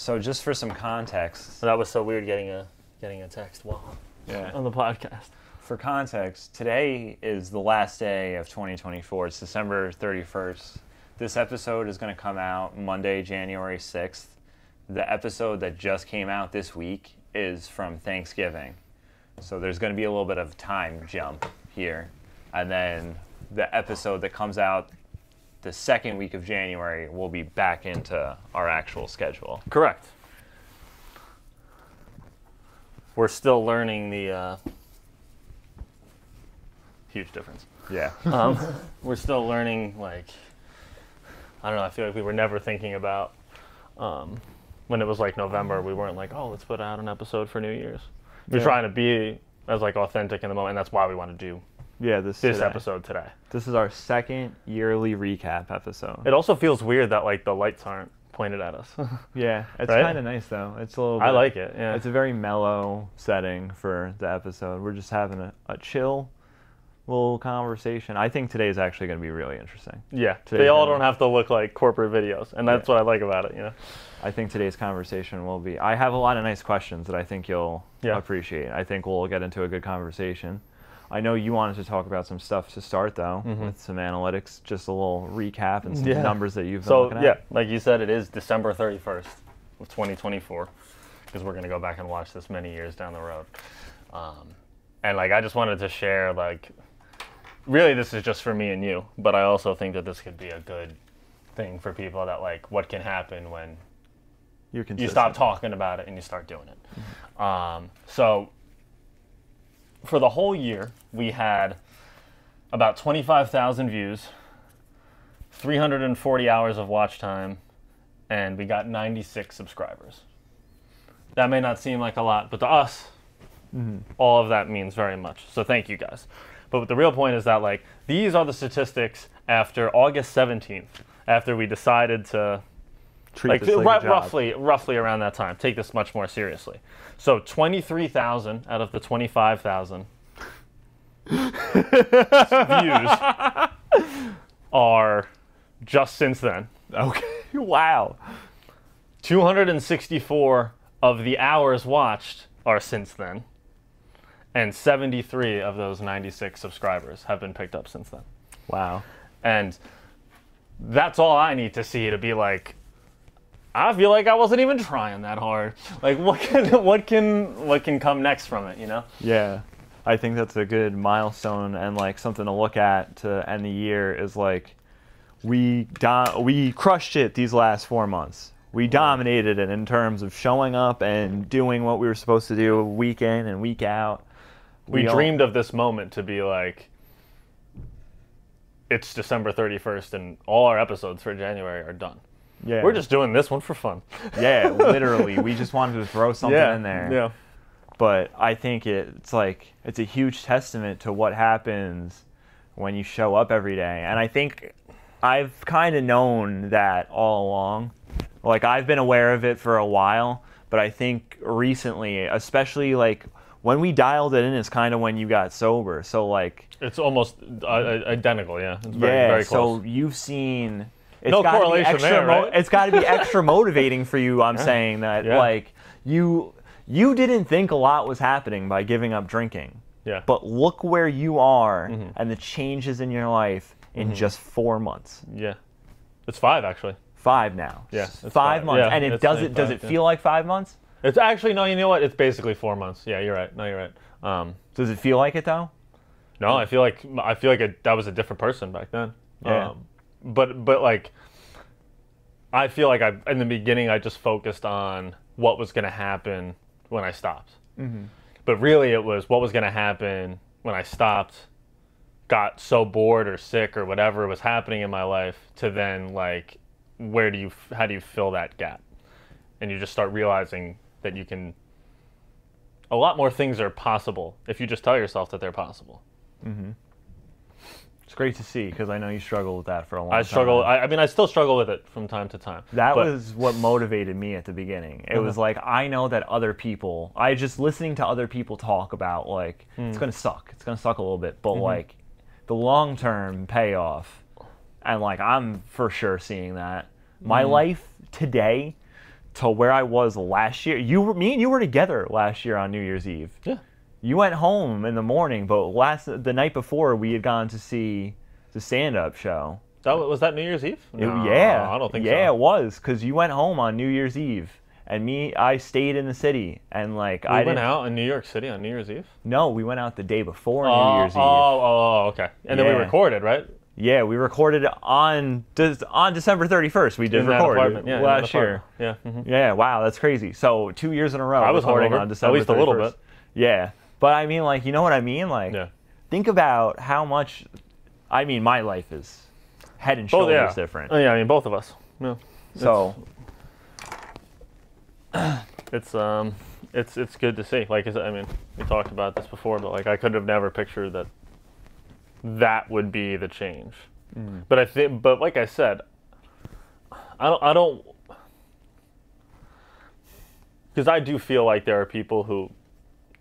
So just for some context. That was so weird getting a text on the podcast. For context, today is the last day of 2024. It's December 31st. This episode is going to come out Monday, January 6th. The episode that just came out this week is from Thanksgiving. So there's going to be a little bit of time jump here. And then the episode that comes out the second week of January will be back into our actual schedule. Correct. We're still learning the huge difference. Yeah. We're still learning, like, I don't know, I feel like we were never thinking about, when it was like November, we weren't like, oh, let's put out an episode for New Year's. We're trying to be as like authentic in the moment, and that's why we want to do this episode today. This is our second yearly recap episode. It also feels weird that like the lights aren't pointed at us. Yeah, it's right? kind of nice though. It's a little bit, I like it, yeah. It's a very mellow setting for the episode. We're just having a chill little conversation. I think today is actually going to be really interesting. Yeah, they all don't have to look like corporate videos, and that's what I like about it, you know? I think today's conversation will be... I have a lot of nice questions that I think you'll appreciate. I think we'll get into a good conversation. I know you wanted to talk about some stuff to start, though, with some analytics, just a little recap and some numbers that you've been looking at. So, like you said, it is December 31st of 2024, because we're going to go back and watch this many years down the road. And, like, I just wanted to share, like... Really, this is just for me and you, but I also think that this could be a good thing for people that, like, what can happen when you stop talking about it and you start doing it. So, for the whole year, we had about 25,000 views, 340 hours of watch time, and we got 96 subscribers. That may not seem like a lot, but to us, all of that means very much. So thank you guys. But the real point is that, like, these are the statistics after August 17th, after we decided to treat this like a job. roughly around that time, take this much more seriously. So 23,000 out of the 25,000 views are just since then. Okay. Wow. 264 of the hours watched are since then. And 73 of those 96 subscribers have been picked up since then. Wow. And that's all I need to see to be like, I feel like I wasn't even trying that hard. Like, what can come next from it, you know? Yeah. I think that's a good milestone and, like, something to look at to end the year is, like, we crushed it these last 4 months. We dominated it in terms of showing up and doing what we were supposed to do week in and week out. We dreamed of this moment to be like, it's December 31st and all our episodes for January are done. Yeah. We're just doing this one for fun. Yeah, literally. We just wanted to throw something in there. Yeah. But I think it's a huge testament to what happens when you show up every day. And I think I've kind of known that all along. Like, I've been aware of it for a while, but I think recently, especially, like, when we dialed it in is kind of when you got sober. So, like... It's almost identical, yeah. It's very close. So you've seen... No correlation there, right? It's got to be extra motivating for you, I'm saying that. Yeah. Like, you didn't think a lot was happening by giving up drinking. Yeah. But look where you are and the changes in your life in just 4 months. Yeah. It's 5, actually. 5 now. Yeah. 5 months. Yeah, and does it feel like 5 months? It's actually, no, you know what? It's basically 4 months. Yeah, you're right. No, you're right. Does it feel like it, though? No, I feel like that was a different person back then. Yeah. But like, I feel like in the beginning, I just focused on what was going to happen when I stopped. But really, it was what was going to happen when I stopped, got so bored or sick or whatever was happening in my life, to then, like, how do you fill that gap? And you just start realizing that a lot more things are possible if you just tell yourself that they're possible. It's great to see, because I know you struggled with that for a long time. I still struggle with it from time to time. That was what motivated me at the beginning. It was like, I know that listening to other people talk about, like, it's going to suck. It's going to suck a little bit, but like, the long-term payoff, and, like, I'm for sure seeing that. My life today to where I was last year. Me and you were together last year on New Year's Eve. Yeah. You went home in the morning, but the night before we had gone to see the stand-up show. Was that New Year's Eve? No, Yeah. I don't think so. Yeah, it was, because you went home on New Year's Eve, and I stayed in the city, and like We went out in New York City on New Year's Eve? No, we went out the day before New Year's Eve. Okay. And then we recorded, right? Yeah, we recorded on December 31st. We did record last year. Yeah. Mm-hmm. Yeah, wow, that's crazy. So 2 years in a row, I was recording hungover, on December 31st. at least a little bit. Yeah, but I mean, like, you know what I mean? Like, think about how much. I mean, my life is head and shoulders different. Yeah, I mean, both of us. Yeah. So it's good to see. Like, I mean, we talked about this before, but like, I could have never pictured that would be the change. Mm. But like I said, I don't, because I do feel like there are people who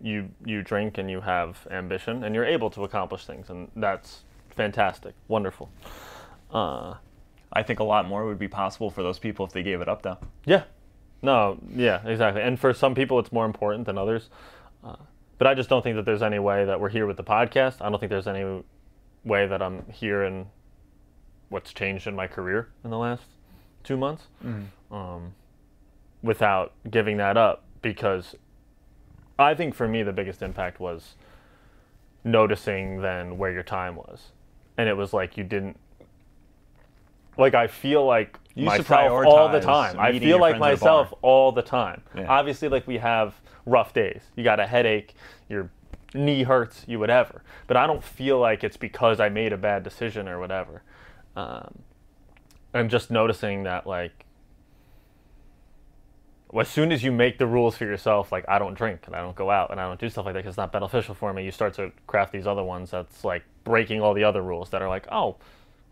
you drink and you have ambition and you're able to accomplish things, and that's fantastic, wonderful. I think a lot more would be possible for those people if they gave it up, though. Yeah. No, yeah, exactly. And for some people, it's more important than others. But I just don't think that there's any way that we're here with the podcast. I don't think there's any way that I'm here in what's changed in my career in the last 2 months without giving that up, because I think for me the biggest impact was noticing then where your time was. And it was like you didn't, like, I feel like myself all the time. I feel like myself all the time. Yeah. Obviously, like, we have rough days. You got a headache, your knee hurts, you whatever. But I don't feel like it's because I made a bad decision or whatever. I'm just noticing that, like, as soon as you make the rules for yourself, like, I don't drink and I don't go out and I don't do stuff like that because it's not beneficial for me, you start to craft these other ones that's like breaking all the other rules that are like, oh,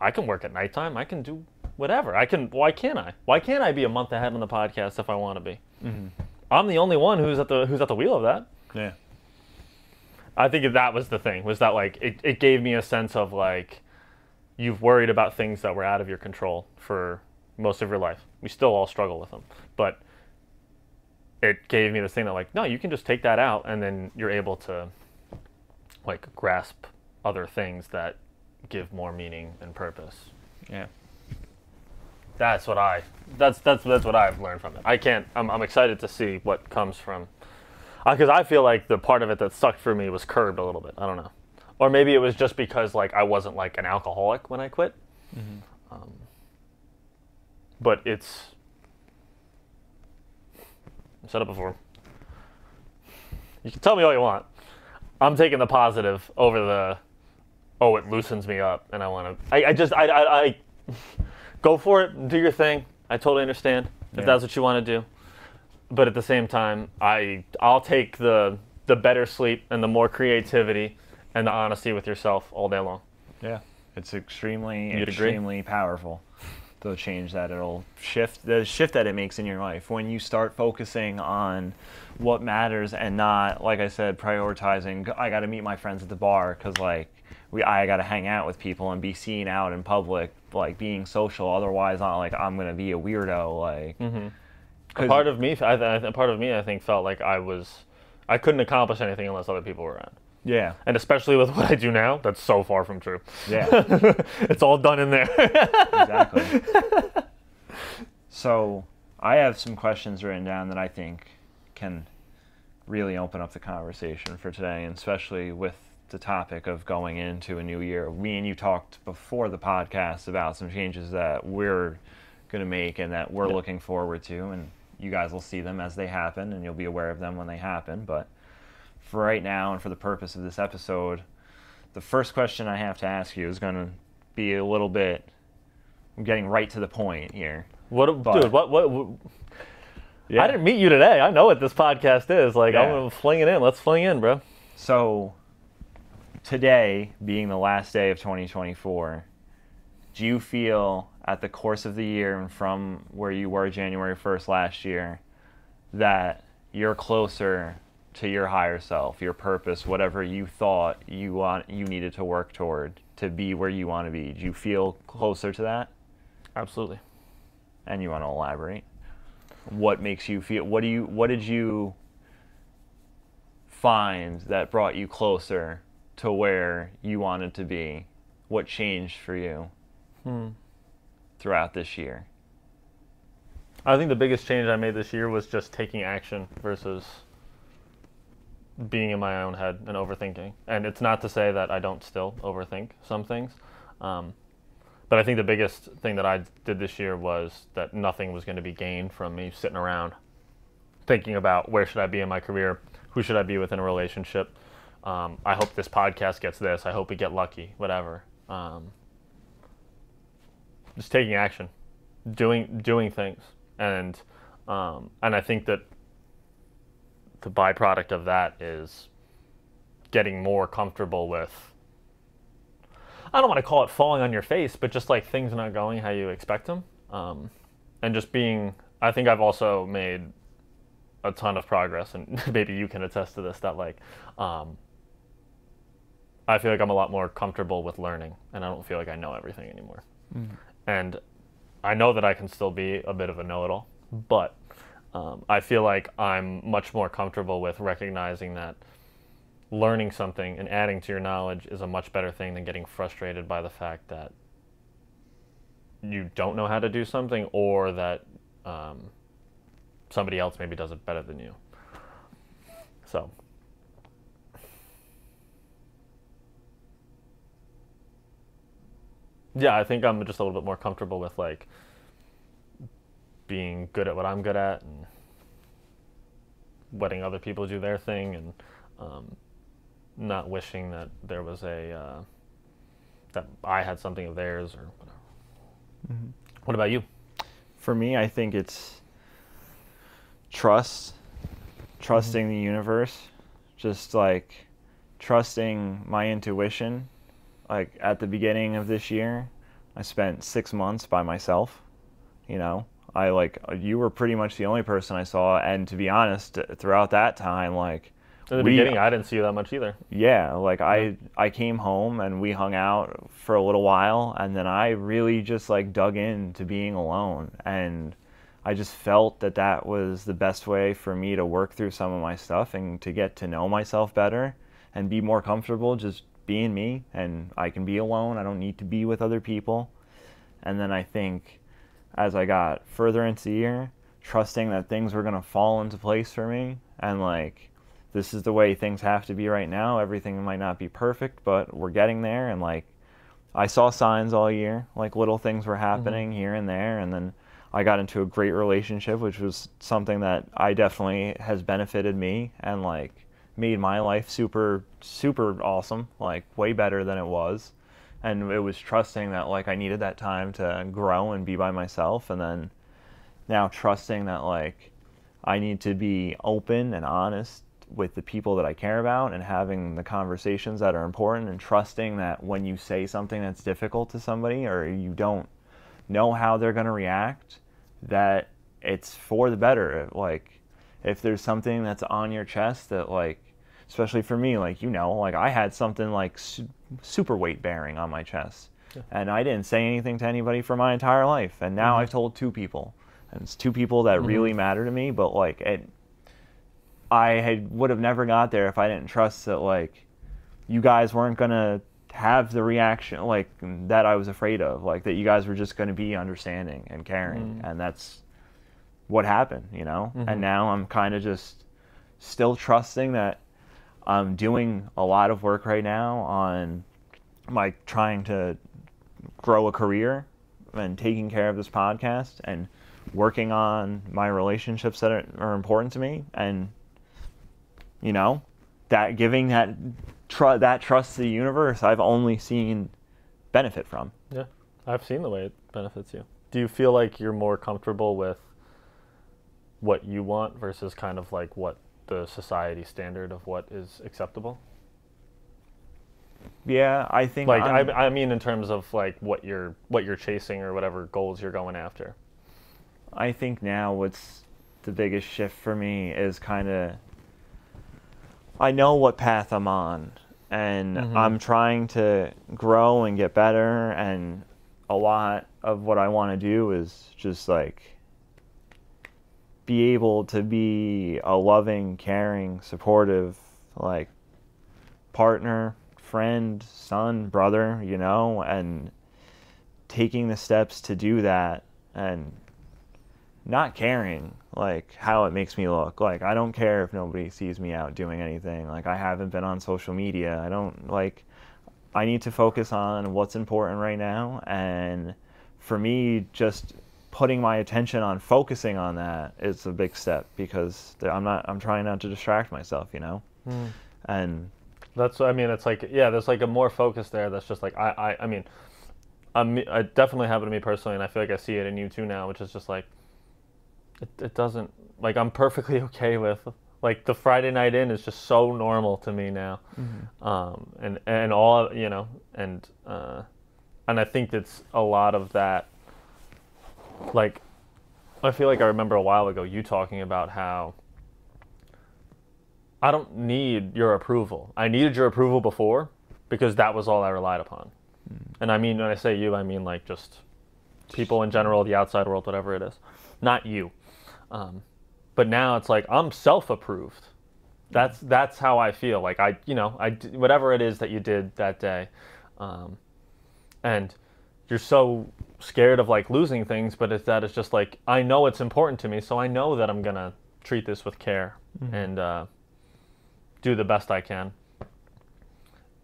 I can work at nighttime, I can do whatever. Why can't I? Why can't I be a month ahead on the podcast if I want to be? Mm-hmm. I'm the only one who's at the wheel of that. Yeah. I think that was the thing, was that, like, it gave me a sense of, like, you've worried about things that were out of your control for most of your life. We still all struggle with them. But it gave me this thing that, like, no, you can just take that out and then you're able to, like, grasp other things that give more meaning and purpose. Yeah. That's what I've learned from it. I'm excited to see what comes from, because I feel like the part of it that sucked for me was curbed a little bit. I don't know. Or maybe it was just because, like, I wasn't, like, an alcoholic when I quit. Mm-hmm. But it's, I've said it before. You can tell me all you want. I'm taking the positive over the, oh, it loosens me up and I want to, I go for it, do your thing. I totally understand if that's what you want to do. But at the same time, I'll take the better sleep and the more creativity and the honesty with yourself all day long. Yeah. It's extremely powerful. The change that the shift that it makes in your life when you start focusing on what matters and not, like I said, prioritizing, I got to meet my friends at the bar because, like, I got to hang out with people and be seen out in public, like, being social. Otherwise, I'm going to be a weirdo. Like, a part of me, I think, felt like I couldn't accomplish anything unless other people were around. Yeah. And especially with what I do now, that's so far from true. Yeah. It's all done in there. Exactly. So I have some questions written down that I think can really open up the conversation for today, and especially with the topic of going into a new year. Me and you talked before the podcast about some changes that we're going to make and that we're looking forward to, and you guys will see them as they happen, and you'll be aware of them when they happen. But for right now and for the purpose of this episode, the first question I have to ask you is going to be a little bit, I'm getting right to the point here. What? Yeah. I didn't meet you today. I know what this podcast is. Like, I'm going to fling it in. Let's fling in, bro. So today, being the last day of 2024, do you feel at the course of the year and from where you were January 1st last year that you're closer to your higher self, your purpose, whatever you thought you needed to work toward to be where you want to be? Do you feel closer to that? Absolutely. And you want to elaborate? what makes you feel, what did you find that brought you closer to where you wanted to be? What changed for you throughout this year? I think the biggest change I made this year was just taking action versus being in my own head and overthinking. And it's not to say that I don't still overthink some things. But I think the biggest thing that I did this year was that nothing was going to be gained from me sitting around thinking about where should I be in my career, who should I be within a relationship. I hope this podcast gets this. I hope we get lucky, whatever. Just taking action, doing things. And I think that the byproduct of that is getting more comfortable with, I don't want to call it falling on your face, but just like things not going how you expect them. And just being, I think I've also made a ton of progress, and maybe you can attest to this, that like, I feel like I'm a lot more comfortable with learning, and I don't feel like I know everything anymore. And I know that I can still be a bit of a know-it-all, but I feel like I'm much more comfortable with recognizing that learning something and adding to your knowledge is a much better thing than getting frustrated by the fact that you don't know how to do something, or that somebody else maybe does it better than you. So yeah, I think I'm just a little bit more comfortable with like being good at what I'm good at and letting other people do their thing, and not wishing that there was that I had something of theirs or whatever. What about you? For me, I think it's trusting the universe, just like trusting my intuition. Like at the beginning of this year, I spent 6 months by myself. You were pretty much the only person I saw, and to be honest, throughout that time, like in the beginning, I didn't see you that much either. Yeah, like I came home and we hung out for a little while, and then I really just like dug into being alone, and I just felt that that was the best way for me to work through some of my stuff and to get to know myself better and be more comfortable just being me. And I can be alone. I don't need to be with other people. And then I think as I got further into the year, trusting that things were going to fall into place for me, and like, this is the way things have to be right now. Everything might not be perfect, but we're getting there. And like, I saw signs all year, like little things were happening here and there. And then I got into a great relationship, which was something that I definitely has benefited me and like made my life super, super awesome, like way better than it was. And it was trusting that like I needed that time to grow and be by myself. And then now trusting that like I need to be open and honest with the people that I care about and having the conversations that are important, and trusting that when you say something that's difficult to somebody or you don't know how they're going to react, that it's for the better. Like if there's something that's on your chest that like, especially for me, like, like I had something like super weight bearing on my chest, and I didn't say anything to anybody for my entire life, and now I've told 2 people, and it's 2 people that really matter to me. But like would have never got there if I didn't trust that like you guys weren't gonna have the reaction like that I was afraid of, like that you guys were just gonna be understanding and caring, and that's what happened, And now I'm kind of just still trusting that I'm doing a lot of work right now on like trying to grow a career and taking care of this podcast and working on my relationships that are important to me, and that giving that trust to the universe, I've only seen benefit from. Yeah, I've seen the way it benefits you. Do you feel like you're more comfortable with what you want versus kind of like what the society standard of what is acceptable? Yeah, I think like I mean in terms of like what you're chasing or whatever goals you're going after. I think now what's the biggest shift for me is kind of, I know what path I'm on, and I'm trying to grow and get better, and a lot of what I want to do is just like be able to be a loving, caring, supportive, like, partner, friend, son, brother, you know, and taking the steps to do that, and not caring, like, how it makes me look. Like, I don't care if nobody sees me out doing anything. Like, I haven't been on social media. I don't, like, I need to focus on what's important right now, and for me, just putting my attention on focusing on that is a big step, because I'm trying not to distract myself, you know? And That's, I mean, it's like, yeah, there's like a more focus there that's just like, I mean, it definitely happened to me personally, and I feel like I see it in you too now, which is just like, it doesn't, like, I'm perfectly okay with, like, the Friday night in is just so normal to me now. And all, you know, and I think it's a lot of that, like, I feel like I remember a while ago you talking about how I don't need your approval. I needed your approval before because that was all I relied upon. And I mean, when I say you, I mean like just people in general, the outside world, whatever it is, not you. But now it's like I'm self-approved. That's how I feel. Like I whatever it is that you did that day, and you're so scared of like losing things, but it's just like I know it's important to me, so I know that I'm gonna treat this with care and do the best I can.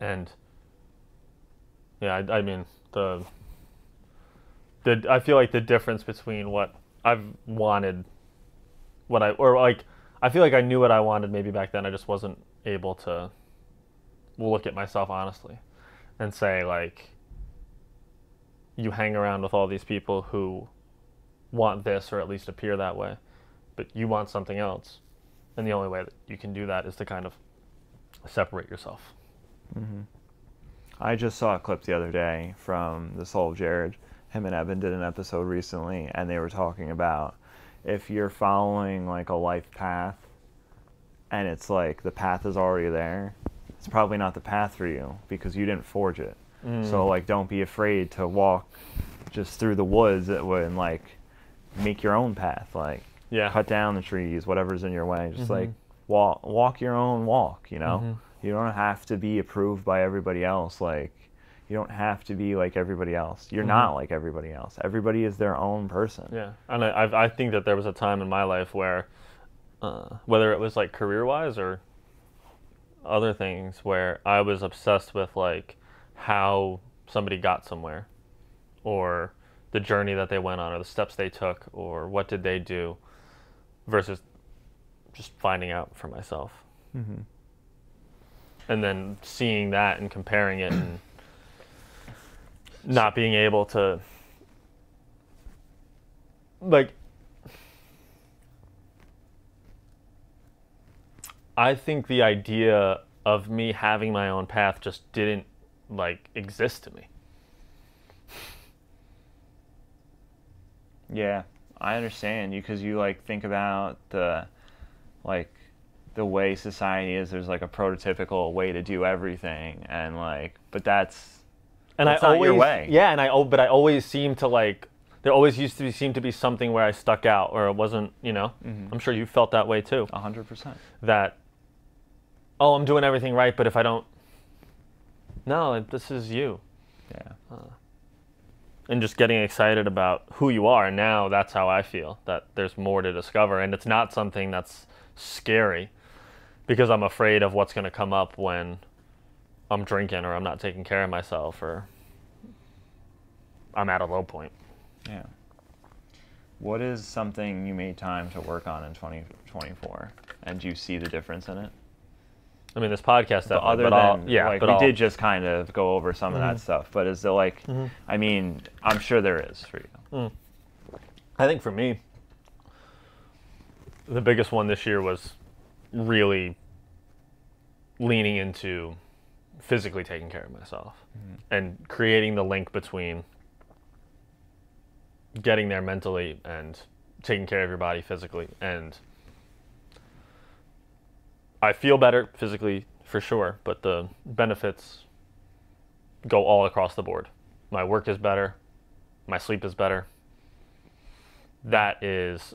And yeah, I mean I feel like the difference between what I've wanted, I feel like I knew what I wanted maybe back then. I just wasn't able to look at myself honestly and say, like, you hang around with all these people who want this or at least appear that way, but you want something else. And the only way that you can do that is to kind of separate yourself. I just saw a clip the other day from the Soul of Jared. Him and Evan did an episode recently, and they were talking about if you're following like a life path and it's like the path is already there, it's probably not the path for you because you didn't forge it. So like don't be afraid to walk just through the woods and like make your own path, like cut down the trees, whatever's in your way, just like walk your own walk, you know. You don't have to be approved by everybody else. Like you don't have to be like everybody else. You're not like everybody else. Everybody is their own person. Yeah, and I think that there was a time in my life where whether it was like career-wise or other things, where I was obsessed with like how somebody got somewhere or the journey that they went on or the steps they took or what did they do versus just finding out for myself. And then seeing that and comparing it and not being able to, like, I think the idea of me having my own path just didn't like exist to me. Yeah, I understand you because you like think about the way society is. There's like a prototypical way to do everything, and like, but that's not your way. Yeah, and but I always seem to like. There always seem to be something where I stuck out, or it wasn't. You know, I'm sure you felt that way too. 100%. That, oh, I'm doing everything right, but if I don't, no, this is you. Yeah. And just getting excited about who you are. And now that's how I feel, that there's more to discover. And it's not something that's scary because I'm afraid of what's going to come up when I'm drinking or I'm not taking care of myself or I'm at a low point. Yeah. What is something you made time to work on in 2024? And do you see the difference in it? I mean, this podcast stuff, we did just kind of go over some of that stuff, but is there like, I mean, I'm sure there is for you. I think for me, the biggest one this year was really leaning into physically taking care of myself and creating the link between getting there mentally and taking care of your body physically. And I feel better physically for sure, but the benefits go all across the board. My work is better. My sleep is better. That is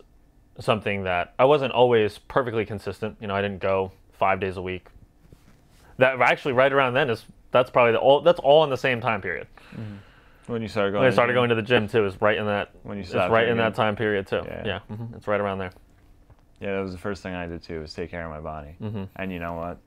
something that I wasn't always perfectly consistent. You know, I didn't go 5 days a week. That actually right around then that's probably that's all in the same time period. When you started going, When I started going to the gym too, is right in that. When you it's stopped right in drinking. that time period too. Yeah. Yeah, it's right around there. Yeah, that was the first thing I did too, was take care of my body. And you know what?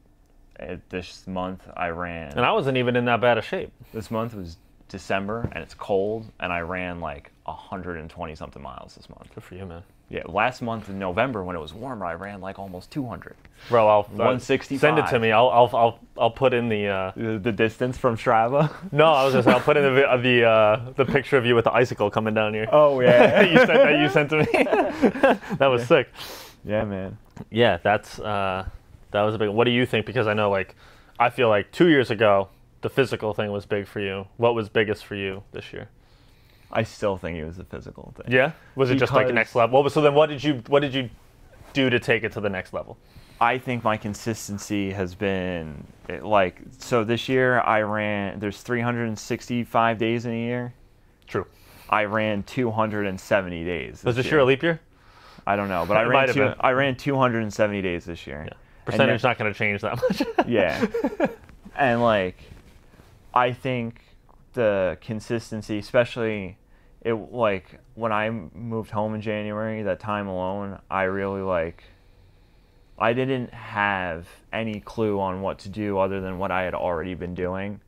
This month I ran. And I wasn't even in that bad a shape. This month was December and it's cold, and I ran like 120 something miles this month. Good for you, man. Yeah, last month in November when it was warmer, I ran like almost 200. Bro, I'll 165. send it to me. I'll put in The distance from Strava. No, I was just I'll put in the picture of you with the icicle coming down here. Oh yeah, you sent to me. That was sick. Yeah, man. Yeah, that was a big. What do you think? Because I know, like, I feel like 2 years ago the physical thing was big for you. What was biggest for you this year? I still think it was the physical thing. Yeah, was it just like Because- next level? So then, what did you do to take it to the next level? I think my consistency has been so this year I ran. There's 365 days in a year. True. I ran 270 days. Was this year a leap year? I don't know, but It might have been. I ran 270 days this year. Yeah. Percentage not going to change that much. Yeah. And like, I think the consistency, especially like when I moved home in January, that time alone, I really I didn't have any clue on what to do other than what I had already been doing.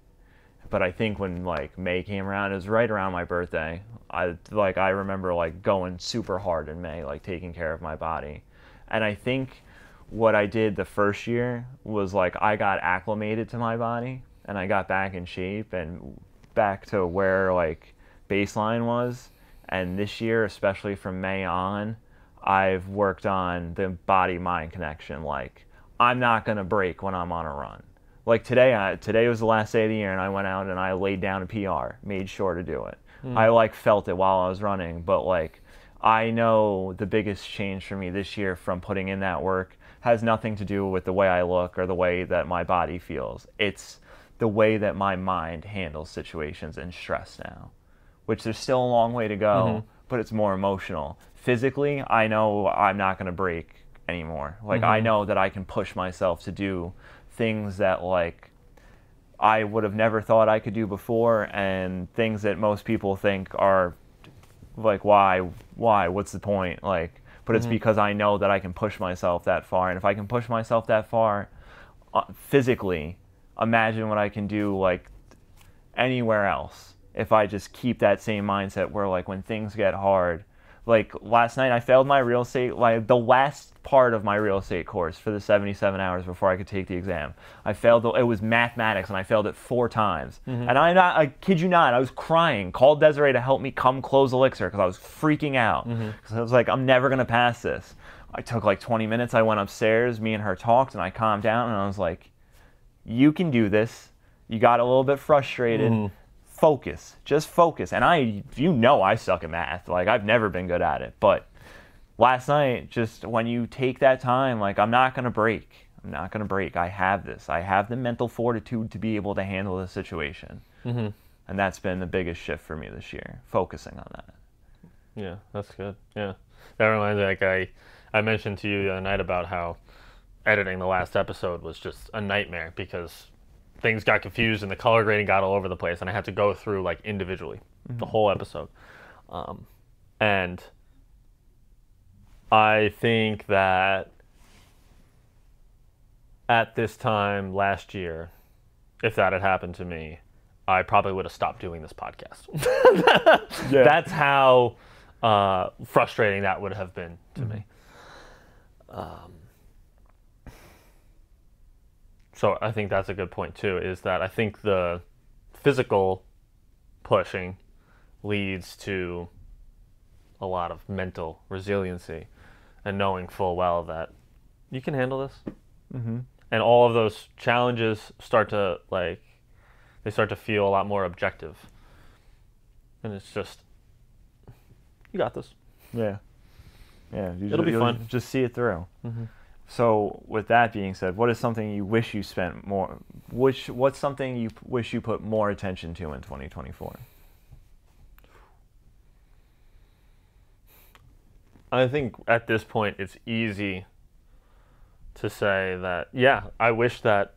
But I think when like May came around, it was right around my birthday. I remember like going super hard in May, like taking care of my body. And I think what I did the first year was like I got acclimated to my body and I got back in shape and back to where like baseline was. And this year, especially from May on, I've worked on the body-mind connection. Like, I'm not going to break when I'm on a run. Like today was the last day of the year and I went out and I laid down a PR, made sure to do it. I like felt it while I was running, but like I know the biggest change for me this year from putting in that work has nothing to do with the way I look or the way that my body feels. It's the way that my mind handles situations and stress now, which there's still a long way to go, but it's more emotional. Physically, I know I'm not going to break anymore. Like I know that I can push myself to do things that like I would have never thought I could do before, and things that most people think are like, why, what's the point? Like, but it's because I know that I can push myself that far, and if I can push myself that far physically, imagine what I can do like anywhere else if I just keep that same mindset where like when things get hard. Like last night I failed my real estate, like the last part of my real estate course for the 77 hours before I could take the exam. I failed, it was mathematics and I failed it 4 times. And I kid you not, I was crying, called Desiree to help me come close Elixir because I was freaking out. Because I was like, I'm never going to pass this. I took like 20 minutes, I went upstairs, me and her talked and I calmed down and I was like, you can do this. You got a little bit frustrated. Focus, just focus. And I suck at math. Like I've never been good at it. But last night, just when you take that time, like I'm not going to break. I have this. I have the mental fortitude to be able to handle the situation. And that's been the biggest shift for me this year, focusing on that. Yeah, that's good. Yeah. That reminds me, like I mentioned to you the other night about how editing the last episode was just a nightmare because things got confused and the color grading got all over the place and I had to go through like individually the whole episode. And I think that at this time last year, if that had happened to me, I probably would have stopped doing this podcast. That's how frustrating that would have been to me. So I think that's a good point too, is that I think the physical pushing leads to a lot of mental resiliency and knowing full well that you can handle this. And all of those challenges start to feel a lot more objective. And it's just, you got this. Yeah. It'll be fun. Just see it through. So with that being said, what is something you wish you spent more? What's something you wish you put more attention to in 2024? I think at this point it's easy to say that, yeah, I wish that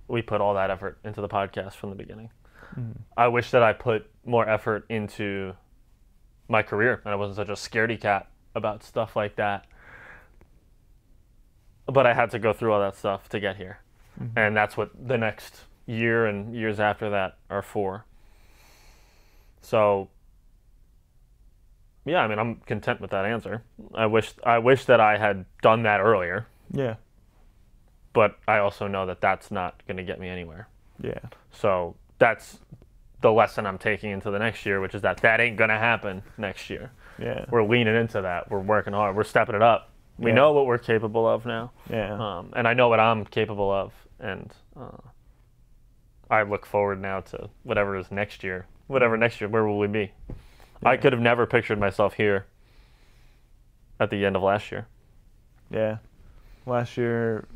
we put all that effort into the podcast from the beginning. I wish that I put more effort into my career and I wasn't such a scaredy cat about stuff like that. But I had to go through all that stuff to get here. And that's what the next year and years after that are for. So, yeah, I mean, I'm content with that answer. I wish that I had done that earlier. Yeah. But I also know that that's not going to get me anywhere. Yeah. So that's the lesson I'm taking into the next year, which is that ain't going to happen next year. Yeah. We're leaning into that. We're working hard. We're stepping it up. We know what we're capable of now. Yeah. And I know what I'm capable of. And I look forward now to whatever is next year. Whatever next year, where will we be? Yeah. I could have never pictured myself here at the end of last year. Yeah. Last year,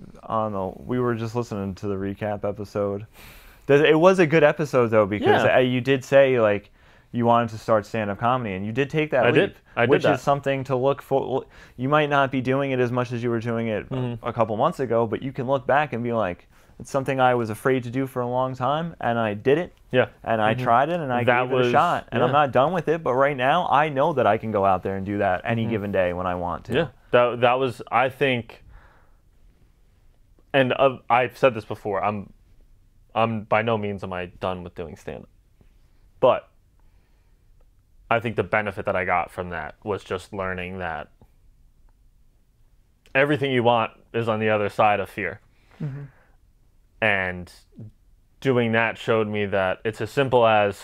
we were just listening to the recap episode. It was a good episode, though, because you did say, like, you wanted to start stand-up comedy, and you did take that leap. Which is something to look for. You might not be doing it as much as you were doing it a couple months ago, but you can look back and be like, it's something I was afraid to do for a long time, and I did it. Yeah. And I tried it, and I gave it a shot. And I'm not done with it, but right now, I know that I can go out there and do that any given day when I want to. Yeah. That was, I think... And I've said this before. I'm by no means am I done with doing stand-up, but I think the benefit that I got from that was just learning that everything you want is on the other side of fear, and doing that showed me that it's as simple as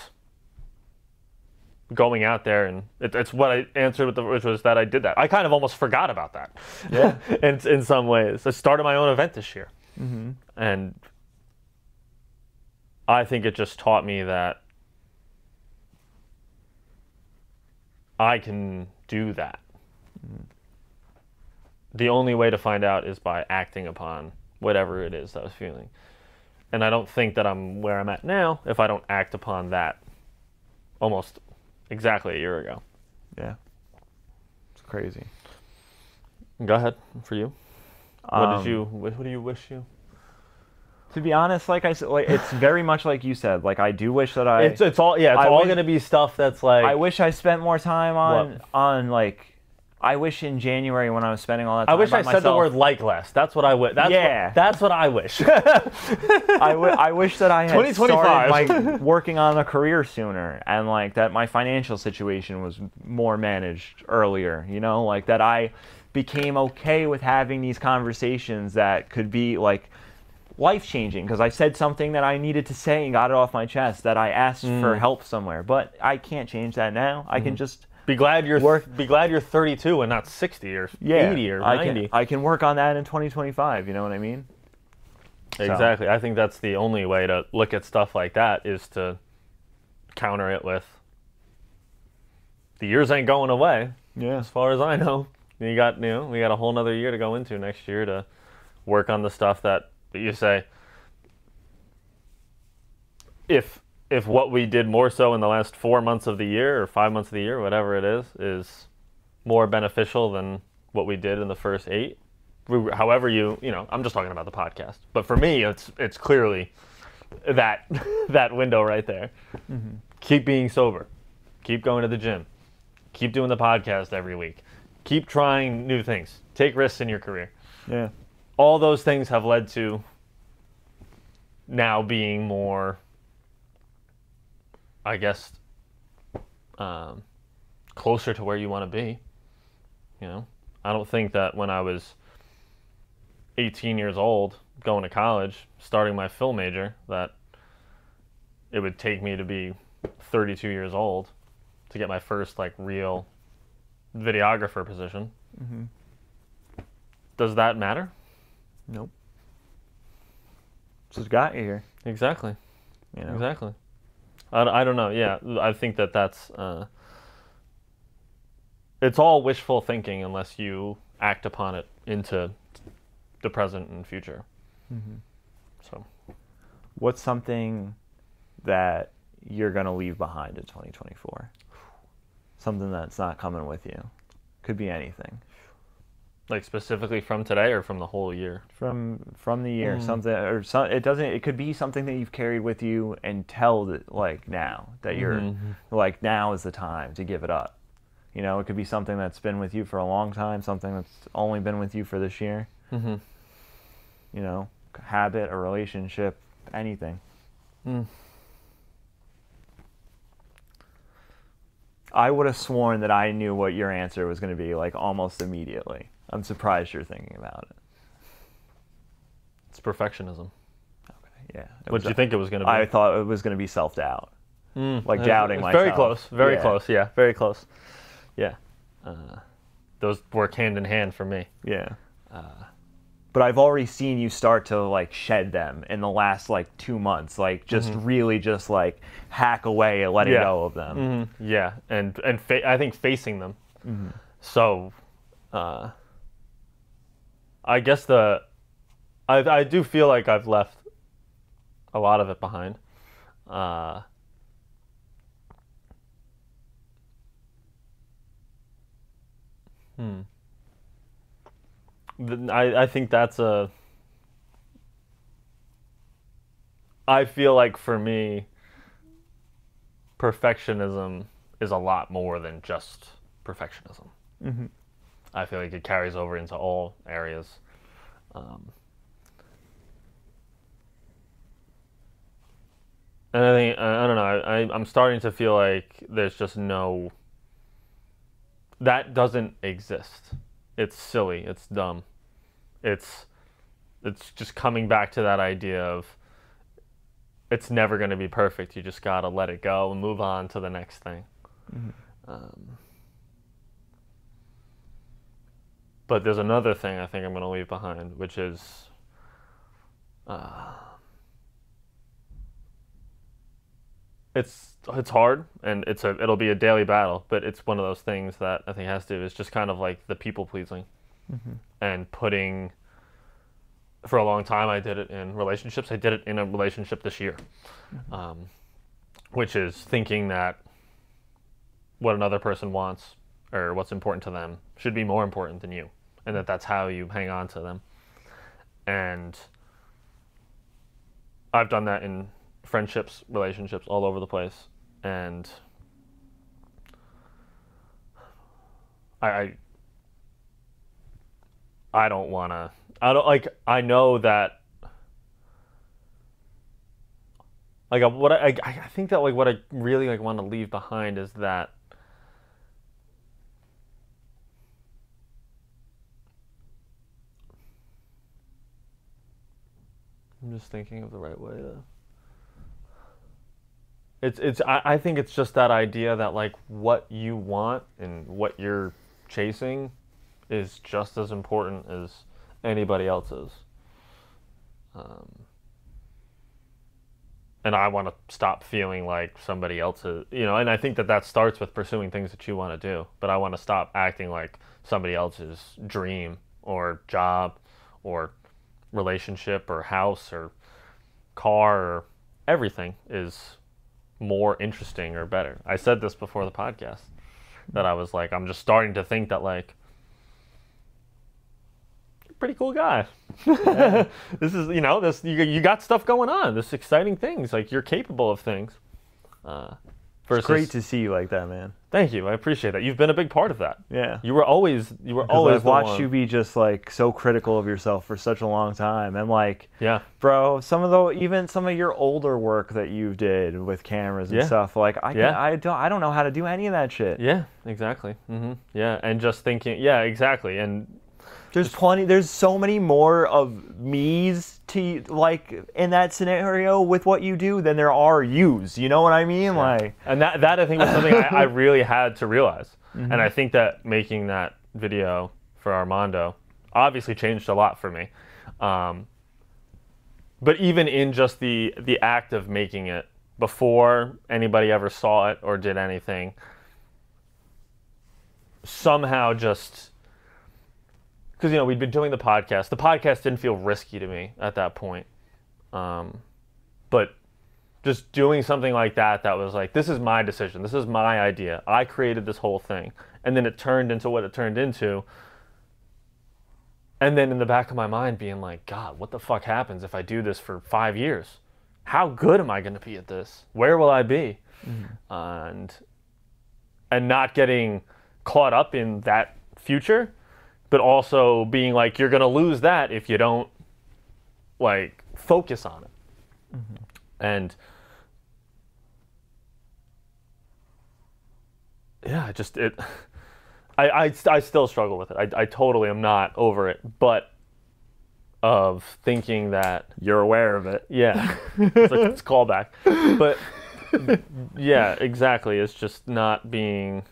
going out there, and it's what I answered with which was that I did that. I kind of almost forgot about that. Yeah. in some ways. I started my own event this year. And I think it just taught me that I can do that. The only way to find out is by acting upon whatever it is that I was feeling. And I don't think that I'm where I'm at now if I don't act upon that almost exactly a year ago. Yeah. It's crazy. Go ahead, for you. What do you wish you? To be honest, like I said, like it's very much like you said. Like I do wish that I. It's all going to be stuff that's like. I wish I spent more time on like. I wish in January when I was spending all that time. I wish I myself, said the word like less. That's what I wish. That's what I wish. I wish that I had started working on a career sooner, and like that my financial situation was more managed earlier. You know, like that I became okay with having these conversations that could be like life-changing because I said something that I needed to say and got it off my chest, that I asked for help somewhere. But I can't change that now. I can just be glad you're 32 and not 60 or 80 or 90. I can work on that in 2025, you know what I mean? Exactly. So. I think that's the only way to look at stuff like that is to counter it with the years ain't going away. Yeah. As far as I know. We got a whole nother year to go into next year to work on the stuff that you say, if what we did more so in the last 4 months of the year or 5 months of the year, whatever it is more beneficial than what we did in the first 8. However I'm just talking about the podcast. But for me, it's clearly that window right there. Keep being sober. Keep going to the gym. Keep doing the podcast every week. Keep trying new things. Take risks in your career. Yeah. All those things have led to now being more, I guess, closer to where you want to be. You know, I don't think that when I was 18 years old, going to college, starting my film major, that it would take me to be 32 years old to get my first like real videographer position. Does that matter? Nope. Just got you here. Exactly. You know? Exactly. I don't know. Yeah, I think that's it's all wishful thinking unless you act upon it into the present and future. So, what's something that you're gonna leave behind in 2024? Something that's not coming with you. Could be anything. Like specifically from today or from the whole year? From the year, something, or it doesn't. It could be something that you've carried with you until like now that you're like now is the time to give it up. You know, it could be something that's been with you for a long time, something that's only been with you for this year. You know, habit, a relationship, anything. I would have sworn that I knew what your answer was going to be like almost immediately. I'm surprised you're thinking about it. It's perfectionism. Okay, yeah. What did you think it was going to be? I thought it was going to be self-doubt. Like doubting myself. Very close. Very close. Yeah, very close. Yeah. Those work hand in hand for me. Yeah. But I've already seen you start to like shed them in the last like 2 months, like just really just like hack away at letting go of them. Yeah, and I think facing them. So, I guess I do feel like I've left a lot of it behind. I think that's I feel like for me, perfectionism is a lot more than just perfectionism. I feel like it carries over into all areas. And I think, I don't know, I'm starting to feel like there's just that doesn't exist. It's silly, it's dumb. It's just coming back to that idea of it's never going to be perfect. You just got to let it go and move on to the next thing. But there's another thing I think I'm going to leave behind, which is it's hard, and it'll be a daily battle, but it's one of those things that I think has to is just kind of like the people pleasing. And putting, for a long time I did it in relationships. I did it in a relationship this year, which is thinking that what another person wants or what's important to them should be more important than you, and that's how you hang on to them. And I've done that in friendships, relationships, all over the place, and I don't want to, I know that, like, I think that, like, what I really, like, want to leave behind is that I'm just thinking of the right way to, I think it's just that idea that, like, what you want and what you're chasing is just as important as anybody else's. And I want to stop feeling like somebody else's, and I think that starts with pursuing things that you want to do. But I want to stop acting like somebody else's dream or job or relationship or house or car or everything is more interesting or better. I said this before the podcast, that I was like, I'm just starting to think that, like, pretty cool guy. Yeah. This is, you got stuff going on. This exciting things. Like, you're capable of things. It's great to see you like that, man. Thank you. I appreciate that. You've been a big part of that. Yeah. You were always. I've watched you be just like so critical of yourself for such a long time, and like, yeah, bro, even some of your older work that you did with cameras and stuff, like, I don't know how to do any of that shit. Yeah, exactly. Yeah, and just thinking, yeah, exactly, and. There's so many more of me's to, like, in that scenario with what you do than there are you's. You know what I mean? Yeah. Like, and that I think was something I really had to realize. And I think that making that video for Armando obviously changed a lot for me. But even in just the act of making it, before anybody ever saw it or did anything, somehow just... Because, we'd been doing the podcast. The podcast didn't feel risky to me at that point. But just doing something like that was like, this is my decision, this is my idea, I created this whole thing, and then it turned into what it turned into. And then in the back of my mind being like, God, what the fuck happens if I do this for 5 years? How good am I going to be at this? Where will I be? And not getting caught up in that future, but also being like, you're going to lose that if you don't like focus on it. And yeah, I still struggle with it. I totally am not over it, but of thinking that You're aware of it. yeah, it's a callback, but yeah, exactly. It's just not being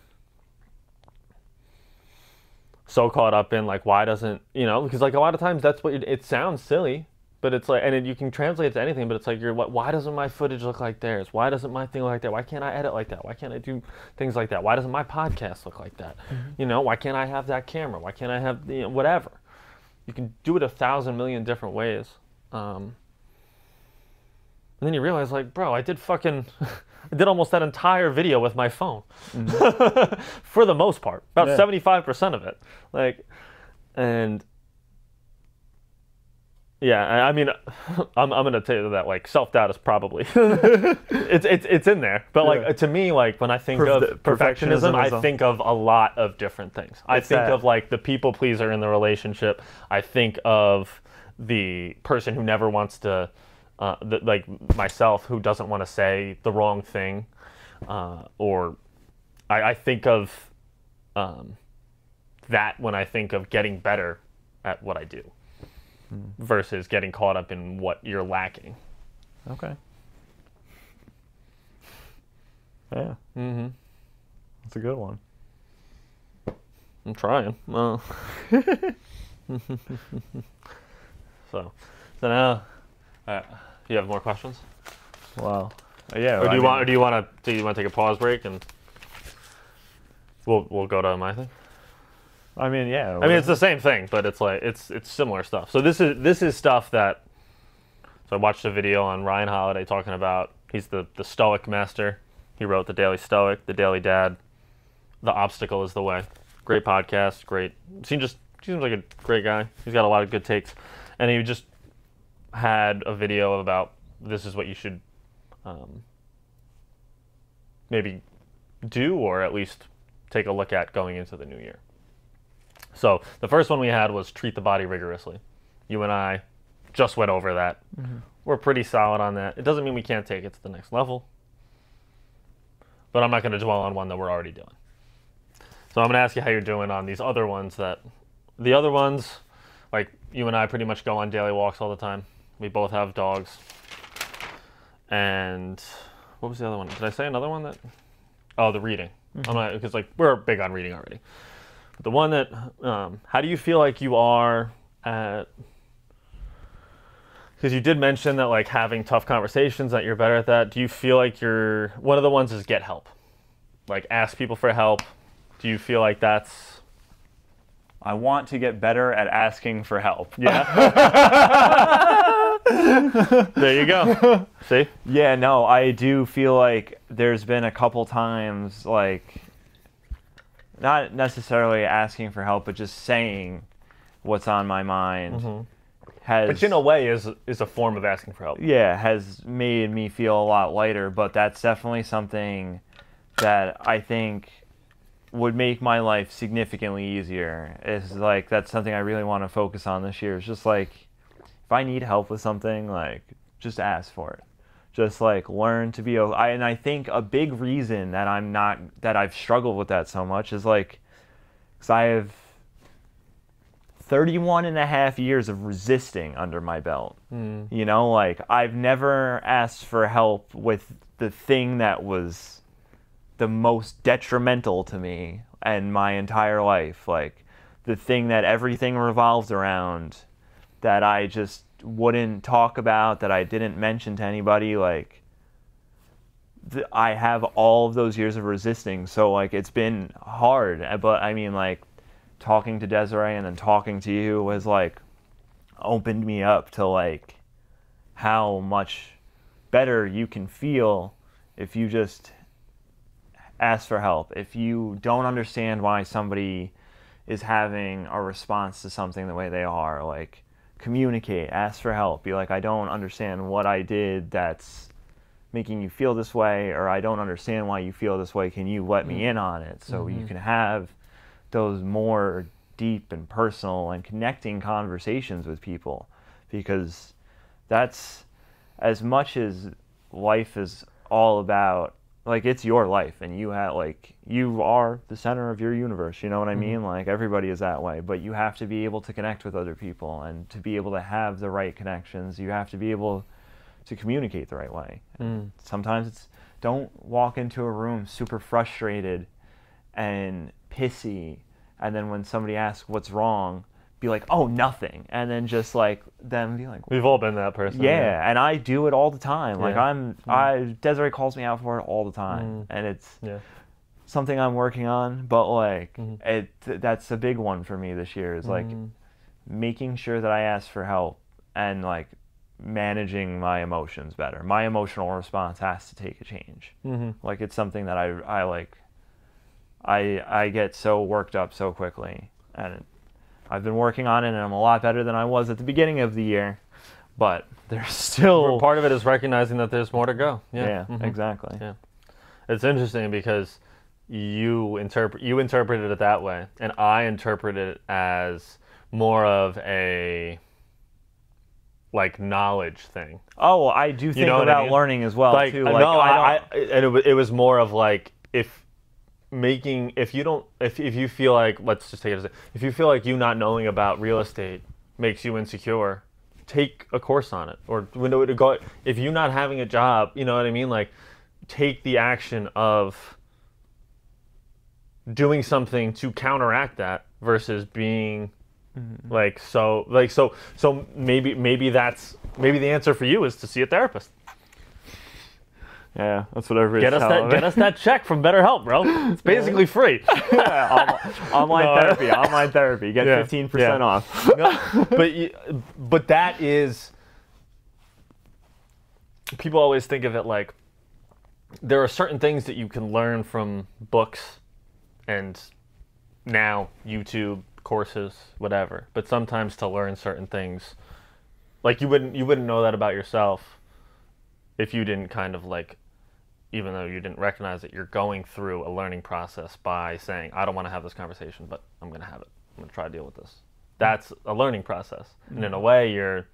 so caught up in like, why doesn't, because like a lot of times that's what it sounds silly, but it's like, and you can translate it to anything, but it's like, why doesn't my footage look like theirs? Why doesn't my thing look like that? Why can't I edit like that? Why can't I do things like that? Why doesn't my podcast look like that? Why can't I have that camera? Why can't I have, whatever? You can do it 1,000 million different ways. And then you realize like, bro, I did almost that entire video with my phone. For the most part, about 75% of it. Like, and yeah, I mean, I'm gonna tell you that like self-doubt is probably it's in there, but like to me, like when I think of perfectionism, I think of a lot of different things. I think of like the people pleaser in the relationship. I think of the person who never wants to, like myself, who doesn't want to say the wrong thing, or I think of that when I think of getting better at what I do. Versus getting caught up in what you're lacking. Okay. Yeah. That's a good one. I'm trying. Well. So now, you have more questions? Well, yeah. Or do you want to take a pause break and we'll go to my thing? I mean, yeah. I mean, it's the same thing, but it's like it's similar stuff. So this is stuff that. So I watched a video on Ryan Holiday talking about. He's the Stoic master. He wrote the Daily Stoic, the Daily Dad, The Obstacle is the Way. Great podcast. Great. Seems like a great guy. He's got a lot of good takes, and he just had a video about this is what you should maybe do, or at least take a look at going into the new year. So the first one we had was treat the body rigorously. You and I just went over that. We're pretty solid on that. It doesn't mean we can't take it to the next level, but I'm not going to dwell on one that we're already doing. So I'm going to ask you how you're doing on these other ones. The other ones, like you and I pretty much go on daily walks all the time. We both have dogs. And what was the other one? Did I say another one that? Oh, the reading. I'm not, because like we're big on reading already. The one that, how do you feel like you are at, because you did mention that like having tough conversations, that you're better at that. Do you feel like one of the ones is get help? Like ask people for help. Do you feel like that's? I want to get better at asking for help. Yeah. There you go. See? Yeah, no, I do feel like there's been a couple times like, not necessarily asking for help, but just saying what's on my mind Which in a way is a form of asking for help. Yeah, has made me feel a lot lighter, but that's definitely something that I think would make my life significantly easier. Is like, that's something I really want to focus on this year. It's just like, if I need help with something, like, just ask for it. Just like learn to be and I think a big reason that I've struggled with that so much is like, because I have 31 and a half years of resisting under my belt. Like I've never asked for help with the thing that was the most detrimental to me and my entire life, like the thing that everything revolved around, that I just wouldn't talk about, that I didn't mention to anybody. Like I have all of those years of resisting, so like it's been hard, but I mean like talking to Desiree and then talking to you has like opened me up to like how much better you can feel if you just ask for help. If you don't understand why somebody is having a response to something the way they are, like, communicate, ask for help. Be like, I don't understand what I did that's making you feel this way, or I don't understand why you feel this way. Can you let me in on it? So you can have those more deep and personal and connecting conversations with people, because that's, as much as life is all about, like, it's your life, and you have, like, you are the center of your universe, you know what I mean? Like, everybody is that way, but you have to be able to connect with other people, and to be able to have the right connections, you have to be able to communicate the right way. Sometimes it's, don't walk into a room super frustrated and pissy, and then when somebody asks what's wrong, be like, oh, nothing, and then just like them be like, We've all been that person. yeah. And I do it all the time. Like, Desiree calls me out for it all the time, and it's something I'm working on. But like, that's a big one for me this year, is like making sure that I ask for help, and like managing my emotions better. My emotional response has to take a change. Like, it's something that I like. I get so worked up so quickly, and I've been working on it, and I'm a lot better than I was at the beginning of the year, but there's still... Part of it is recognizing that there's more to go. Yeah, exactly. Yeah. It's interesting because you interpreted it that way, and I interpreted it as more of a, like, knowledge thing. Oh, I do think about learning as well, like, too. Like, no, it was more of like, if you feel like, let's just take it as if you feel like you not knowing about real estate makes you insecure, take a course on it. Or if you're not having a job, you know what I mean? Like, take the action of doing something to counteract that, versus being so maybe the answer for you is to see a therapist. Yeah, that's what everybody's telling me. Get us that check from BetterHelp, bro. It's basically free. Online therapy. Get 15% off. No, but that is... People always think of it like, there are certain things that you can learn from books and now YouTube courses, whatever. But sometimes to learn certain things, like, you wouldn't know that about yourself if you didn't kind of, like, even though you didn't recognize it, you're going through a learning process by saying, I don't want to have this conversation, but I'm going to have it. I'm going to try to deal with this. That's a learning process. And in a way, you're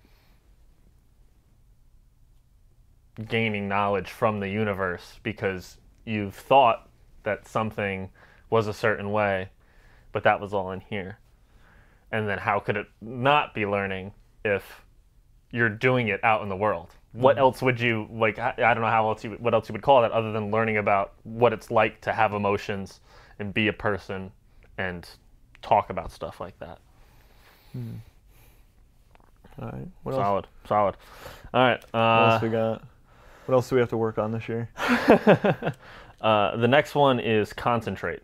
gaining knowledge from the universe because you've thought that something was a certain way, but that was all in here. And then how could it not be learning if you're doing it out in the world? What else would you, like, I don't know what else you would call that other than learning about what it's like to have emotions and be a person and talk about stuff like that. All right. Solid. All right. What else we got? What else do we have to work on this year? The next one is concentrate.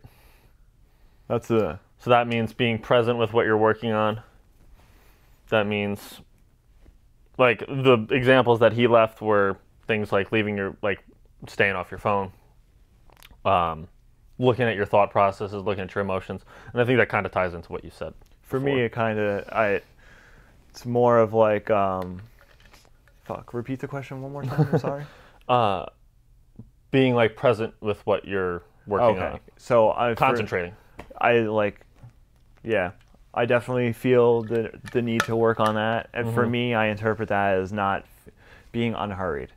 So that means being present with what you're working on. That means, like, the examples that he left were things like staying off your phone, looking at your thought processes, looking at your emotions, and I think that kind of ties into what you said. For me, it's more of like, repeat the question one more time. I'm sorry. Being, like, present with what you're working on. So concentrating. I definitely feel the need to work on that. And for me, I interpret that as not being unhurried,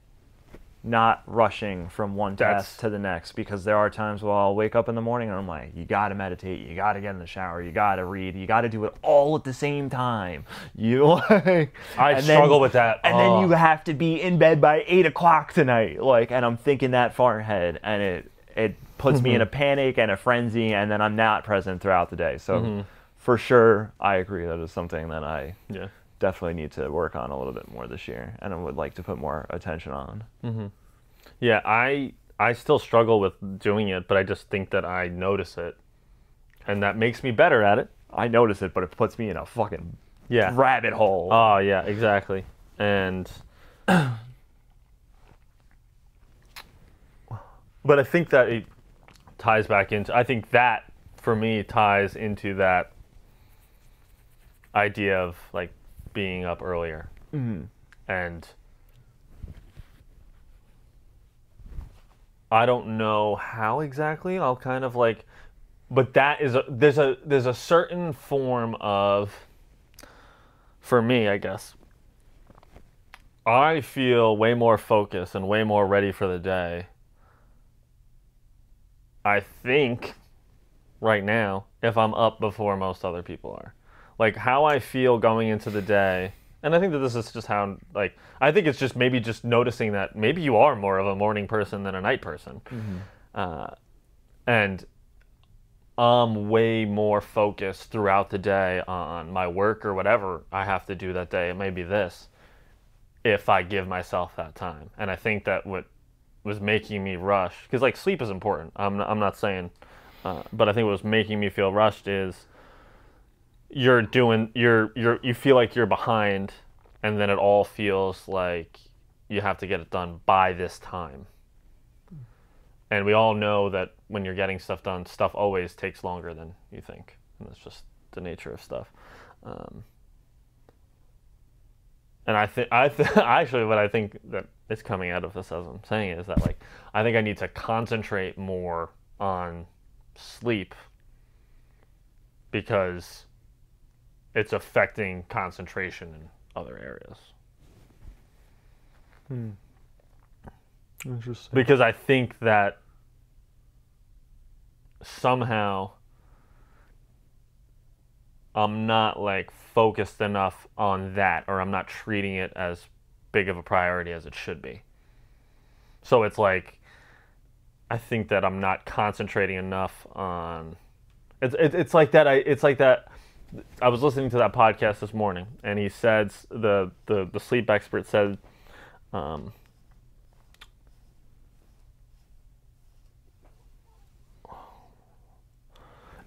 not rushing from one task to the next. Because there are times where I'll wake up in the morning and I'm like, you got to meditate, you got to get in the shower, you got to read, you got to do it all at the same time. I struggle with that. And then you have to be in bed by 8 o'clock tonight. And I'm thinking that far ahead, and it puts me in a panic and a frenzy, and then I'm not present throughout the day. So. For sure, I agree. That is something that I definitely need to work on a little bit more this year, and I would like to put more attention on. Yeah, I still struggle with doing it, but I just think that I notice it, and that makes me better at it. I notice it, but it puts me in a fucking rabbit hole. Oh, yeah, exactly. And But I think that it ties back into, I think that for me ties into that idea of like being up earlier. And I don't know how exactly. I'll kind of like, but that is there's a certain form of, for me, I guess, I feel way more focused and way more ready for the day, I think, right now, if I'm up before most other people are. Like how I feel going into the day, and I think that this is just how, like, I think it's just maybe just noticing that maybe you are more of a morning person than a night person. And I'm way more focused throughout the day on my work or whatever I have to do that day. It may be this, if I give myself that time. And I think that what was making me rush, because like sleep is important. I'm not saying, but I think what was making me feel rushed is you feel like you're behind, and then it all feels like you have to get it done by this time. And we all know that when you're getting stuff done, stuff always takes longer than you think. And that's just the nature of stuff. And actually what I think that is coming out of this as I'm saying it is that like I think I need to concentrate more on sleep because it's affecting concentration in other areas. Interesting. Because I think that somehow I'm not like focused enough on that, or I'm not treating it as big of a priority as it should be. So it's like I think that I'm not concentrating enough on it's like that I was listening to that podcast this morning, and he said the sleep expert said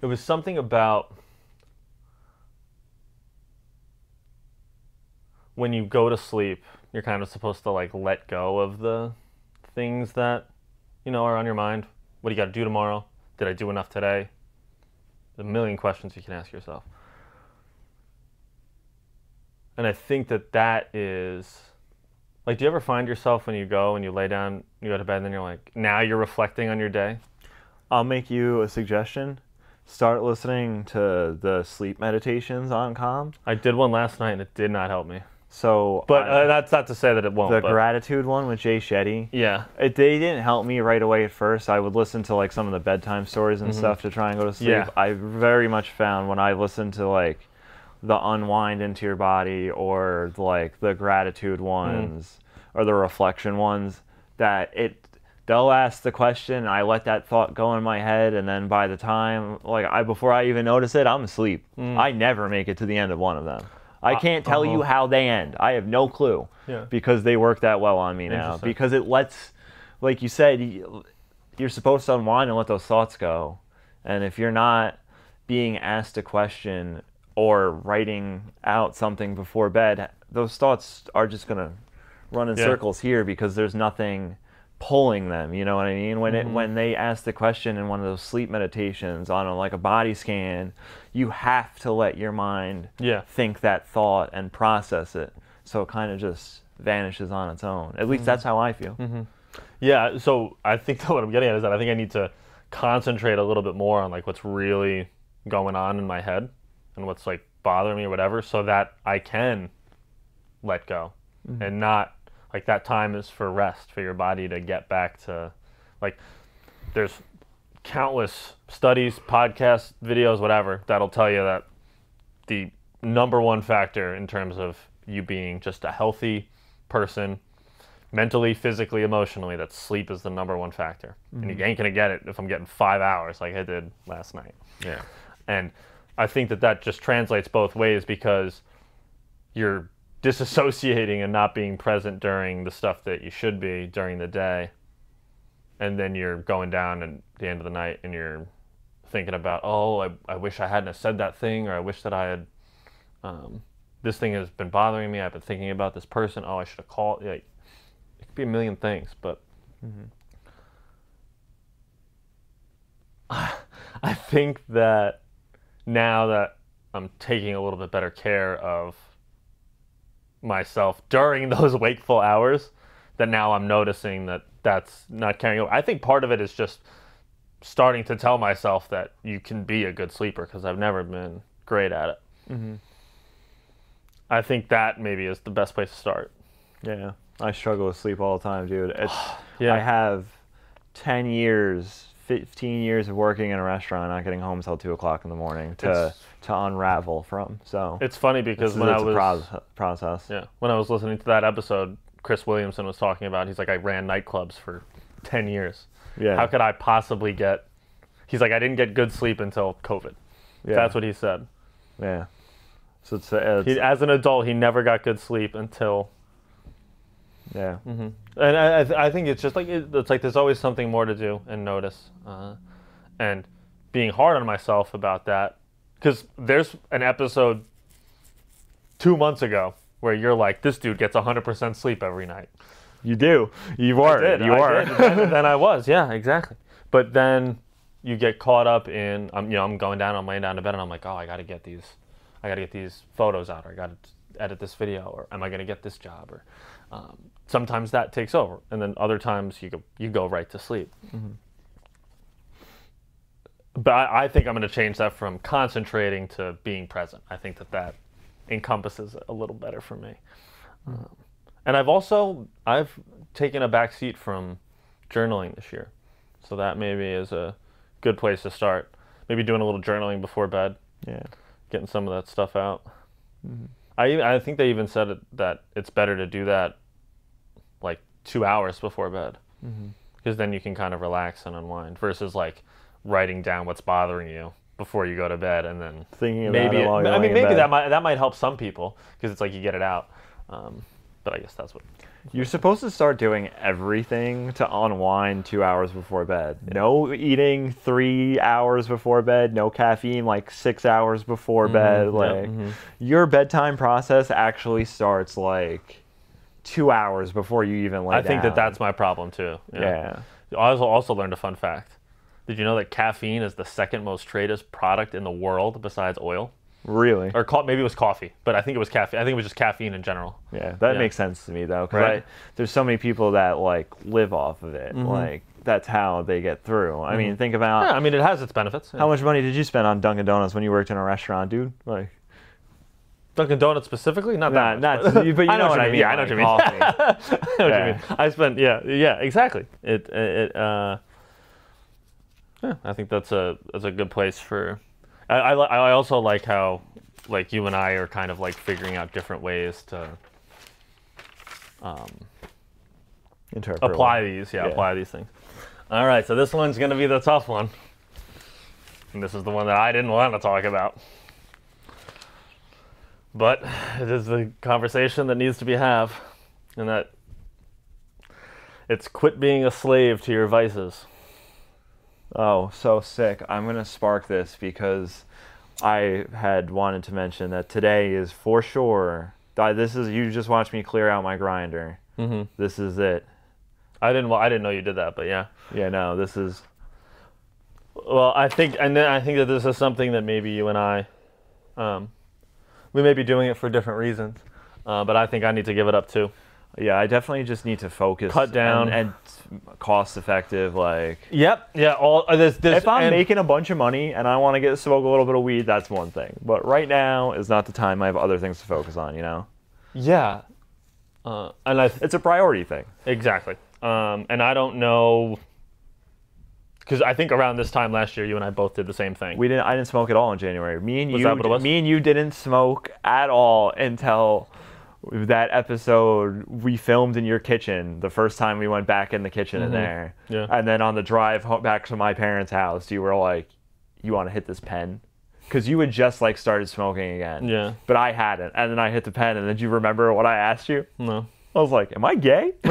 it was something about when you go to sleep, you're kind of supposed to like let go of the things that, you know, are on your mind. What do you got to do tomorrow? Did I do enough today? A million questions you can ask yourself. And I think that is, like, do you ever find yourself when you go and you lay down, you go to bed, and then you're like, now you're reflecting on your day? I'll make you a suggestion. Start listening to the sleep meditations on Calm. I did one last night and it did not help me. So, but that's not to say that it won't. The gratitude one with Jay Shetty. Yeah, they didn't help me right away at first. I would listen to like some of the bedtime stories and stuff to try and go to sleep. Yeah. I very much found when I listened to like the unwind into your body or like the gratitude ones or the reflection ones, that they'll ask the question and I let that thought go in my head, and then by the time before I even notice it, I'm asleep. I never make it to the end of one of them. I can't tell you how they end. I have no clue. Yeah. Because they work that well on me now. Because it lets, like you said, you're supposed to unwind and let those thoughts go. And if you're not being asked a question or writing out something before bed, those thoughts are just going to run in circles here because there's nothing pulling them, you know what I mean? When they ask the question in one of those sleep meditations on like a body scan, you have to let your mind think that thought and process it, so it kind of just vanishes on its own. At least that's how I feel. Yeah, so I think that what I'm getting at is that I think I need to concentrate a little bit more on like what's really going on in my head and what's like bothering me or whatever, so that I can let go and not like that time is for rest, for your body to get back to, like, there's countless studies, podcasts, videos, whatever, that'll tell you that the number one factor in terms of you being just a healthy person, mentally, physically, emotionally, that sleep is the number one factor. And you ain't gonna get it if I'm getting 5 hours like I did last night. Yeah. And I think that just translates both ways because you're disassociating and not being present during the stuff that you should be during the day, and then you're going down at the end of the night and you're thinking about, I wish I hadn't have said that thing, or I wish that I had this thing has been bothering me, I've been thinking about this person, I should have called. Like, it could be a million things, but I think that now that I'm taking a little bit better care of myself during those wakeful hours, that now I'm noticing that that's not carrying over. I think part of it is just starting to tell myself that you can be a good sleeper, because I've never been great at it. Mm-hmm. I think that maybe is the best place to start. Yeah, I struggle with sleep all the time, dude. Yeah. I have 10 years, 15 years of working in a restaurant, not getting home until 2 o'clock in the morning to unravel from. So it's funny because it's a process. Yeah, when I was listening to that episode, Chris Williamson was talking about, he's like, I ran nightclubs for 10 years. Yeah. How could I possibly he's like, I didn't get good sleep until COVID. Yeah. That's what he said. Yeah. So it's as an adult, he never got good sleep until. Yeah. Mm-hmm. And I think it's just like, it's like there's always something more to do and notice. And being hard on myself about that. Because there's an episode 2 months ago where you're like, this dude gets 100% sleep every night. You do. You are. I did. You are. Then I was. Yeah, exactly. But then you get caught up in, I'm laying down to bed, and I'm like, oh, I got to get these photos out, or I got to edit this video, or am I going to get this job? Or sometimes that takes over, and then other times you go right to sleep. Mm-hmm. But I think I'm going to change that from concentrating to being present. I think that encompasses it a little better for me. And I've taken a back seat from journaling this year. So that maybe is a good place to start. Maybe doing a little journaling before bed. Yeah. Getting some of that stuff out. Mm-hmm. I think they even said that it's better to do that like 2 hours before bed. Because then you can kind of relax and unwind, versus like writing down what's bothering you before you go to bed, and then thinking about it while you're laying in maybe bed. that might help some people, because it's like you get it out. But I guess that's what you're supposed to start doing. Everything to unwind 2 hours before bed. Yeah. No eating 3 hours before bed. No caffeine like 6 hours before bed. Like your bedtime process actually starts like 2 hours before you even lay down. I think that's my problem too. Yeah. I also learned a fun fact. Did you know that caffeine is the second most traded product in the world besides oil? Really? Or maybe it was coffee, but I think it was caffeine. I think it was just caffeine in general. Yeah, that makes sense to me though, because right? There's so many people that like live off of it. Like that's how they get through. I mean, think about. Yeah, I mean, it has its benefits. Yeah. How much money did you spend on Dunkin' Donuts when you worked in a restaurant, dude? Like Dunkin' Donuts specifically, not that much. But you know what I mean. Yeah, I know what you mean. I know what you mean. I spent. Yeah, exactly. Yeah, I think that's a good place for. I also like how like you and I are kind of like figuring out different ways to apply these. Yeah, apply these things. All right, so this one's gonna be the tough one, and this is the one that I didn't want to talk about, but it is the conversation that needs to be had, and that it's quit being a slave to your vices. Oh, so sick. I'm going to spark this because I had wanted to mention that today is for sure. You just watched me clear out my grinder. This is it. I didn't know you did that, but yeah. Yeah, no, this is. Well, I think that this is something that maybe you and I, we may be doing it for different reasons, but I think I need to give it up too. Yeah, I definitely just need to focus, cut down, and cost effective. Like, yep, yeah. If I'm making a bunch of money and I want to smoke a little bit of weed, that's one thing. But right now is not the time. I have other things to focus on. You know. Yeah, it's a priority thing. Exactly. And I don't know, because I think around this time last year, you and I both did the same thing. I didn't smoke at all in January. Me and you didn't smoke at all until that episode we filmed in your kitchen. The first time we went back in the kitchen in there, and then on the drive home back to my parents' house, you were like, "You want to hit this pen?" Because you had just like started smoking again. Yeah. But I hadn't, and then I hit the pen, and then do you remember what I asked you? No. I was like, am I gay? It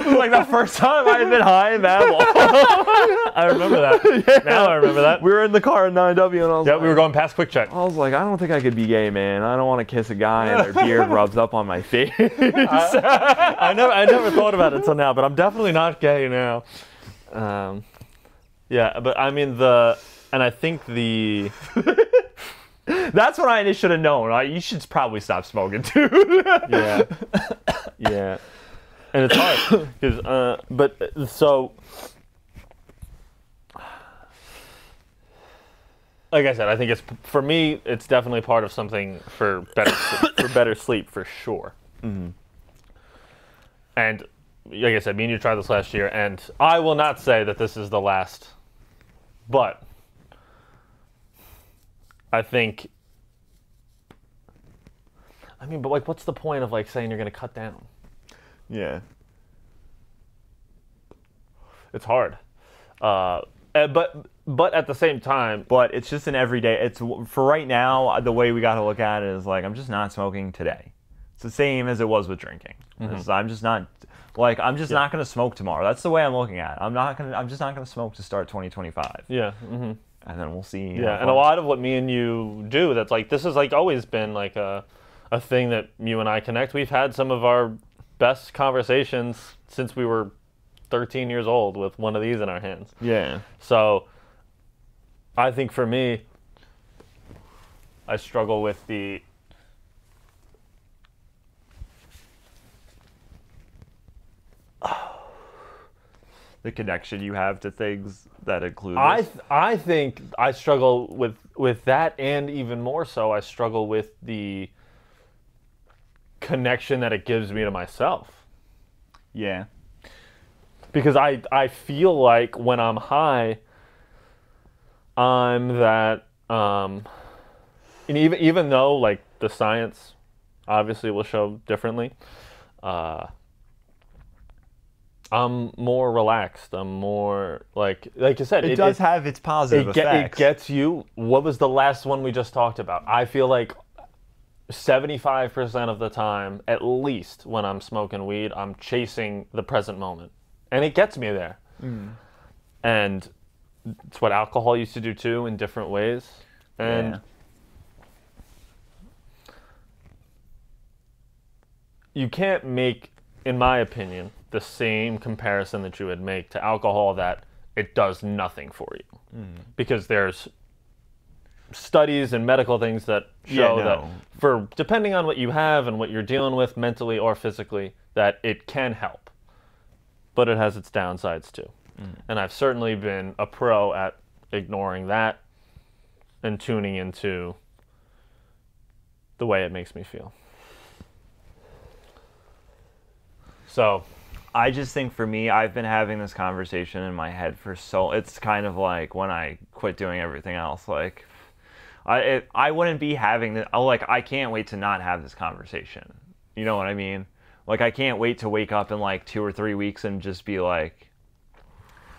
was like the first time I had been high in Babel. I remember that. Yeah. Now I remember that. We were in the car in 9W and I was we were going past Quick Check. I was like, I don't think I could be gay, man. I don't want to kiss a guy and their beard rubs up on my face. I never thought about it until now, but I'm definitely not gay now. Yeah, but I mean and I think the That's what I should have known. Right? You should probably stop smoking too. yeah, yeah, and it's hard because but so like I said, I think it's for me. It's definitely part of something for better sleep for sure. Mm-hmm. And like I said, me and you tried this last year, and I will not say that this is the last, but I think. I mean, but like, what's the point of like saying you're going to cut down? Yeah. It's hard, but at the same time, But it's just an everyday. It's for right now. The way we got to look at it is like I'm just not smoking today. It's the same as it was with drinking. I'm just not not going to smoke tomorrow. That's the way I'm looking at it. I'm just not going to smoke to start 2025. yeah, And then we'll see. yeah. And a lot of what me and you do, that's like this has like always been like a thing that you and I connect. We've had some of our best conversations since we were 13 years old with one of these in our hands. Yeah. So I think for me, I struggle with the connection you have to things that include this. I think I struggle with that, and even more so, I struggle with the connection that it gives me to myself. Yeah. Because I feel like when I'm high, I'm that, and even though like the science obviously will show differently, I'm more relaxed. I'm more like you said. It does have its positive effects. It gets you. What was the last one we just talked about? I feel like 75% of the time, at least when I'm smoking weed, I'm chasing the present moment. And it gets me there. And it's what alcohol used to do too in different ways. And you can't make, in my opinion, the same comparison that you would make to alcohol that it does nothing for you. Because there's studies and medical things that show that for depending on what you have and what you're dealing with mentally or physically, that it can help. But it has its downsides too. And I've certainly been a pro at ignoring that and tuning into the way it makes me feel. So I just think for me, I've been having this conversation in my head for it's kind of like when I quit doing everything else. Like, I wouldn't be having this. Like, I can't wait to not have this conversation. You know what I mean? Like, I can't wait to wake up in like 2 or 3 weeks and just be like,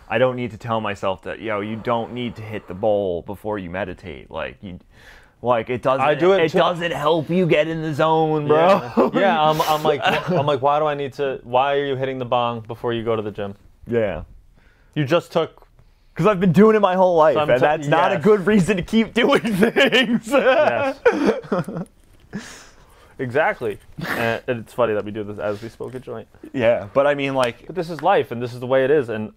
I don't need to tell myself that, you don't need to hit the bowl before you meditate. Like, it doesn't. I do it doesn't help you get in the zone, bro. Yeah, I'm like, why do I need to? Why are you hitting the bong before you go to the gym? Yeah. You just took. Because I've been doing it my whole life, and that's not a good reason to keep doing things. Yes. Exactly. And it's funny that we do this as we smoke a joint. Yeah, but I mean, like... But this is life, and this is the way it is, and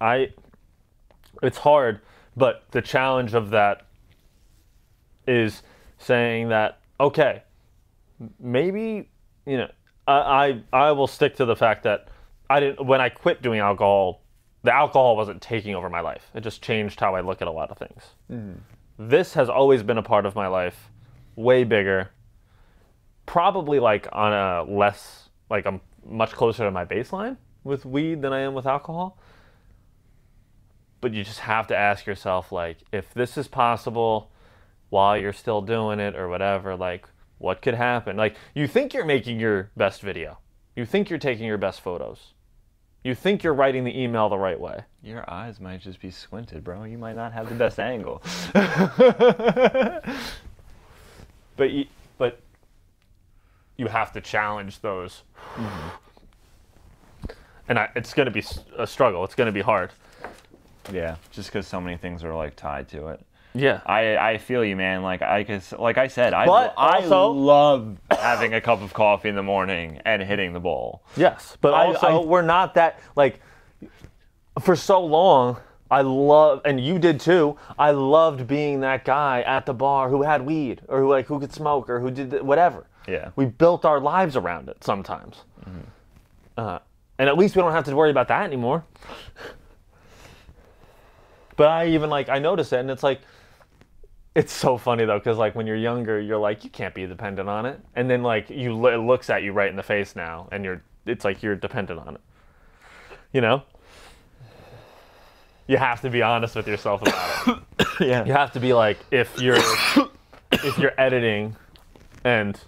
it's hard, but the challenge of that is saying that, okay, maybe, I will stick to the fact that when I quit doing alcohol, the alcohol wasn't taking over my life. It just changed how I look at a lot of things. This has always been a part of my life, way bigger, probably like on a less, like I'm much closer to my baseline with weed than I am with alcohol. But you just have to ask yourself, like, if this is possible while you're still doing it or whatever, like, what could happen? Like, you think you're making your best video. You think you're taking your best photos. You think you're writing the email the right way. Your eyes might just be squinted, bro. You might not have the best angle. But you have to challenge those. And it's going to be a struggle. It's going to be hard. Yeah, just because so many things are like tied to it. Yeah, I feel you, man. Like I said, I also, love having a cup of coffee in the morning and hitting the bowl. Yes, but also we're not that, like, for so long and you did too, I loved being that guy at the bar who had weed, or who could smoke, or who did whatever. Yeah. We built our lives around it sometimes. And at least we don't have to worry about that anymore. But I notice it, and it's like, it's so funny though, because like when you're younger, you're like, you can't be dependent on it, and then like it looks at you right in the face now, and it's like you're dependent on it. You know? You have to be honest with yourself about it. Yeah. You have to be like, if you're editing, and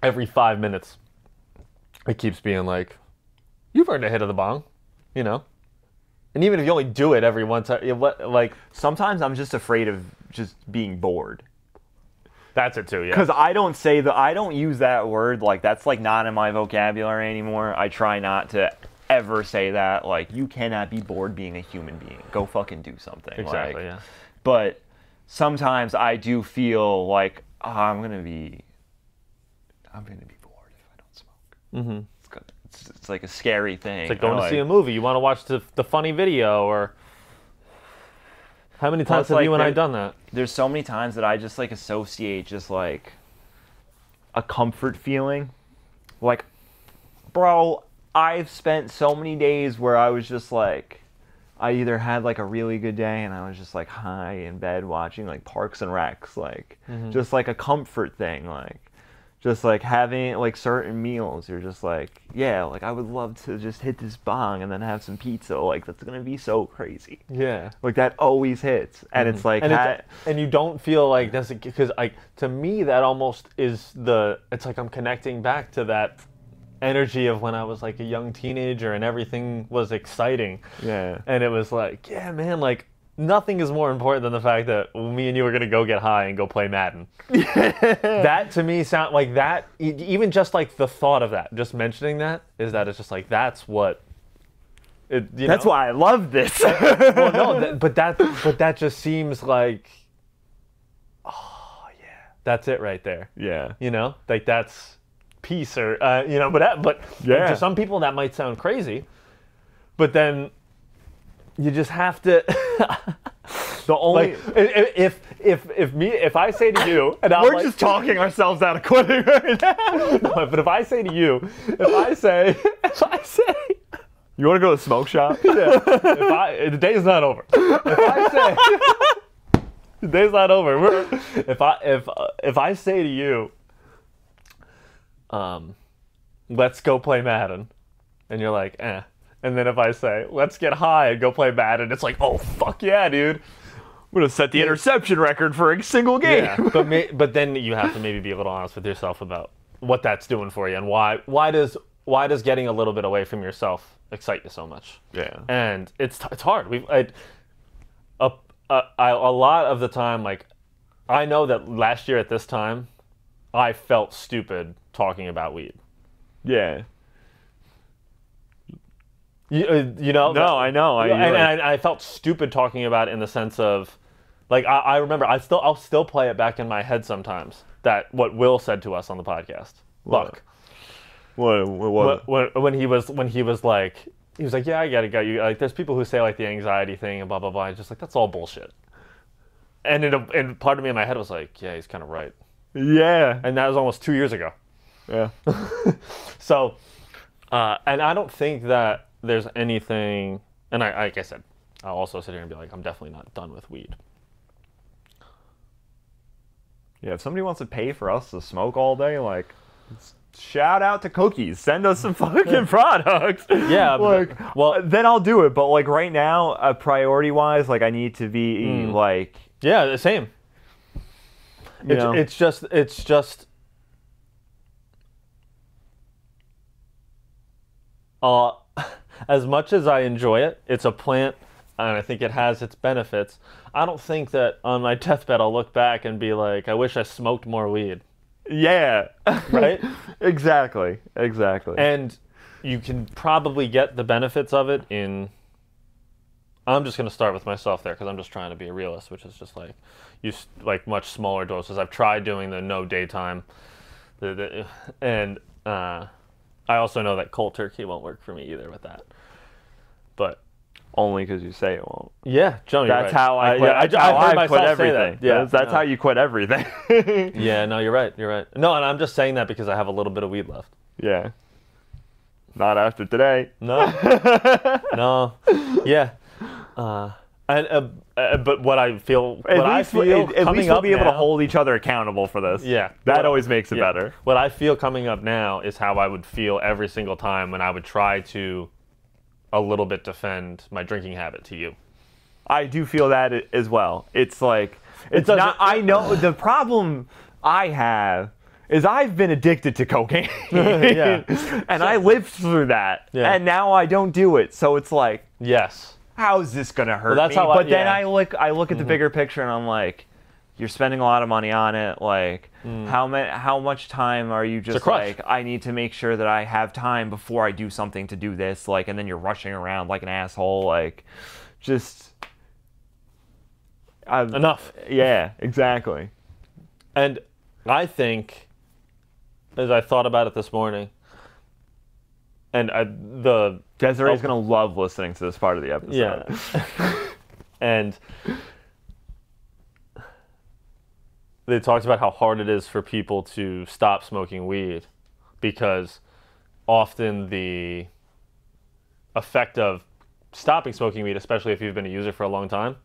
every 5 minutes it keeps being like, you've earned a hit of the bong, you know? And even if you only do it every once, like sometimes I'm just afraid of just being bored. That's it too, yeah. Because I don't use that word, like that's like not in my vocabulary anymore. I try not to ever say that. Like, you cannot be bored being a human being. Go fucking do something. Exactly, like, yeah. But sometimes I do feel like I'm gonna be bored if I don't smoke. Mm-hmm. It's like a scary thing. It's like going to see a movie. You want to watch the funny video, or how many times have you and I done that? There's so many times that I just like associate just like a comfort feeling. Like, bro, I've spent so many days where I was just like, I either had like a really good day and I was just like high in bed watching like Parks and Recs, like just like a comfort thing, like just like having like certain meals. You're just like, yeah, like I would love to just hit this bong and then have some pizza. Like that's gonna be so crazy. Yeah, like that always hits, and it's like, and you don't feel like that's because like to me that almost is it's like I'm connecting back to that energy of when I was like a young teenager and everything was exciting. Yeah, and it was like, yeah, man, like nothing is more important than the fact that me and you are gonna go get high and go play Madden. That to me sound like that. Even just like the thought of that, just mentioning that, is that it's just like that's what. That's why I love this. Well, no, but that just seems like, oh yeah, that's it right there. Yeah, you know, like that's peace, or you know, but yeah, to some people that might sound crazy, but then you just have to. The only like, if I say to you, and we're just talking ourselves out of quitting right now. No, but if I say to you, if I say, you want to go to the smoke shop? Yeah. The day's not over. If I say, the day's not over. If I say to you, let's go play Madden, and you're like, eh. And then if I say, let's get high and go play Madden, it's like, oh, fuck yeah, dude. I'm going to set the interception record for a single game. Yeah, but then you have to maybe be a little honest with yourself about what that's doing for you, and why does getting a little bit away from yourself excite you so much? Yeah. And it's hard. A lot of the time, like, I know that last year at this time, I felt stupid talking about weed. Yeah. You know? No, I know. And I felt stupid talking about it in the sense of, like, I remember I'll still play it back in my head sometimes. That what Will said to us on the podcast. Look, when he was like, yeah, I got you. Like, there's people who say like the anxiety thing and blah blah blah. Just like that's all bullshit. And part of me in my head was like, yeah, he's kind of right. Yeah. And that was almost 2 years ago. Yeah. So, and I don't think that there's anything, and like I said, I'll also sit here and be like, I'm definitely not done with weed. Yeah, if somebody wants to pay for us to smoke all day, like, shout out to Cookies. Send us some fucking products. Yeah. Like, well, then I'll do it. But like right now, priority-wise, like I need to be like. Yeah, the same. It's just. As much as I enjoy it, it's a plant, and I think it has its benefits. I don't think that on my deathbed I'll look back and be like, I wish I smoked more weed. Yeah. Right? Exactly. And you can probably get the benefits of it in... I'm just going to start with myself there because I'm just trying to be a realist, which is just like use like much smaller doses. I've tried doing the no daytime, and I also know that cold turkey won't work for me either with that. but Only because you say it won't. yeah, Joe, you're That's right. how I quit. Yeah, That's how I heard I quit myself say everything. that. Yeah, That's how you quit everything. Yeah, no, you're right. You're right. No, and I'm just saying that because I have a little bit of weed left. Yeah. Not after today. No. No. Yeah. But what I feel, At least we'll be able to hold each other accountable for this. Yeah. That always makes it better. What I feel coming up now is how I would feel every single time when I would try to a little bit defend my drinking habit to you. I do feel that as well. It's like, it's not, I know the problem I have is I've been addicted to cocaine. Yeah. And I lived through that. Yeah. And now I don't do it. So it's like, Yes. how is this going to hurt that's me? how But then yeah. I look at the bigger picture and I'm like, you're spending a lot of money on it. Like, how much time are you just like, I need to make sure that I have time before I do something to do this. Like, and then you're rushing around like an asshole. Like, just... Enough. Yeah, exactly. And I think, as I thought about it this morning, and Desiree's going to love listening to this part of the episode. Yeah. And they talked about how hard it is for people to stop smoking weed because often the effect of stopping smoking weed, especially if you've been a user for a long time,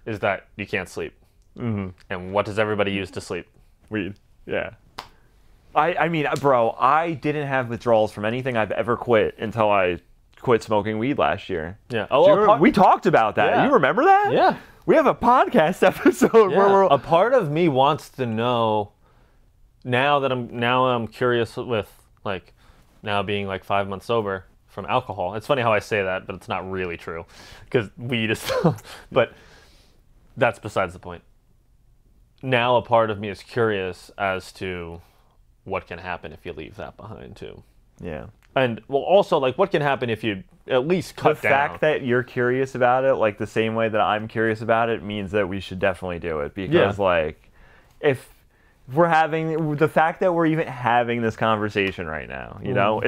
is that you can't sleep. Mm-hmm. And what does everybody use to sleep? Weed. Yeah. I mean, bro, I didn't have withdrawals from anything I've ever quit until I quit smoking weed last year. Yeah. We talked about that. Yeah. You remember that? Yeah. We have a podcast episode where we're... A part of me wants to know now I'm curious with like now being like 5 months sober from alcohol. It's funny how I say that, but it's not really true because weed is but that's besides the point. Now a part of me is curious as to what can happen if you leave that behind too. Yeah. And well, also like what can happen if you at least cut the down. fact that you're curious about it, like the same way that I'm curious about it, means that we should definitely do it because like if we're having the fact that we're even having this conversation right now, you know,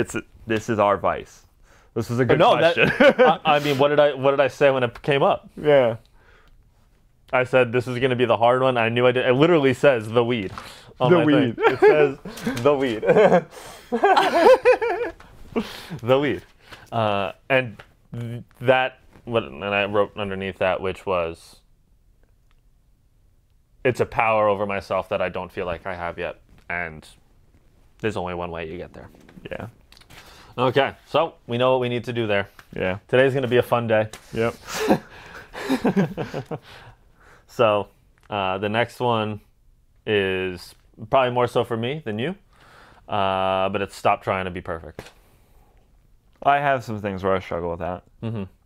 this is our vice. This is a good question. I mean, what did I say when it came up? Yeah. I said this is going to be the hard one. I knew I did. It literally says the weed. On my thing. It says the weed. The weed. And that, and I wrote underneath that, which was, it's a power over myself that I don't feel like I have yet. And there's only one way you get there. Yeah. Okay, so we know what we need to do there. Yeah. Today's going to be a fun day. Yep. So the next one is probably more so for me than you, but it's stop trying to be perfect. I have some things where I struggle with that,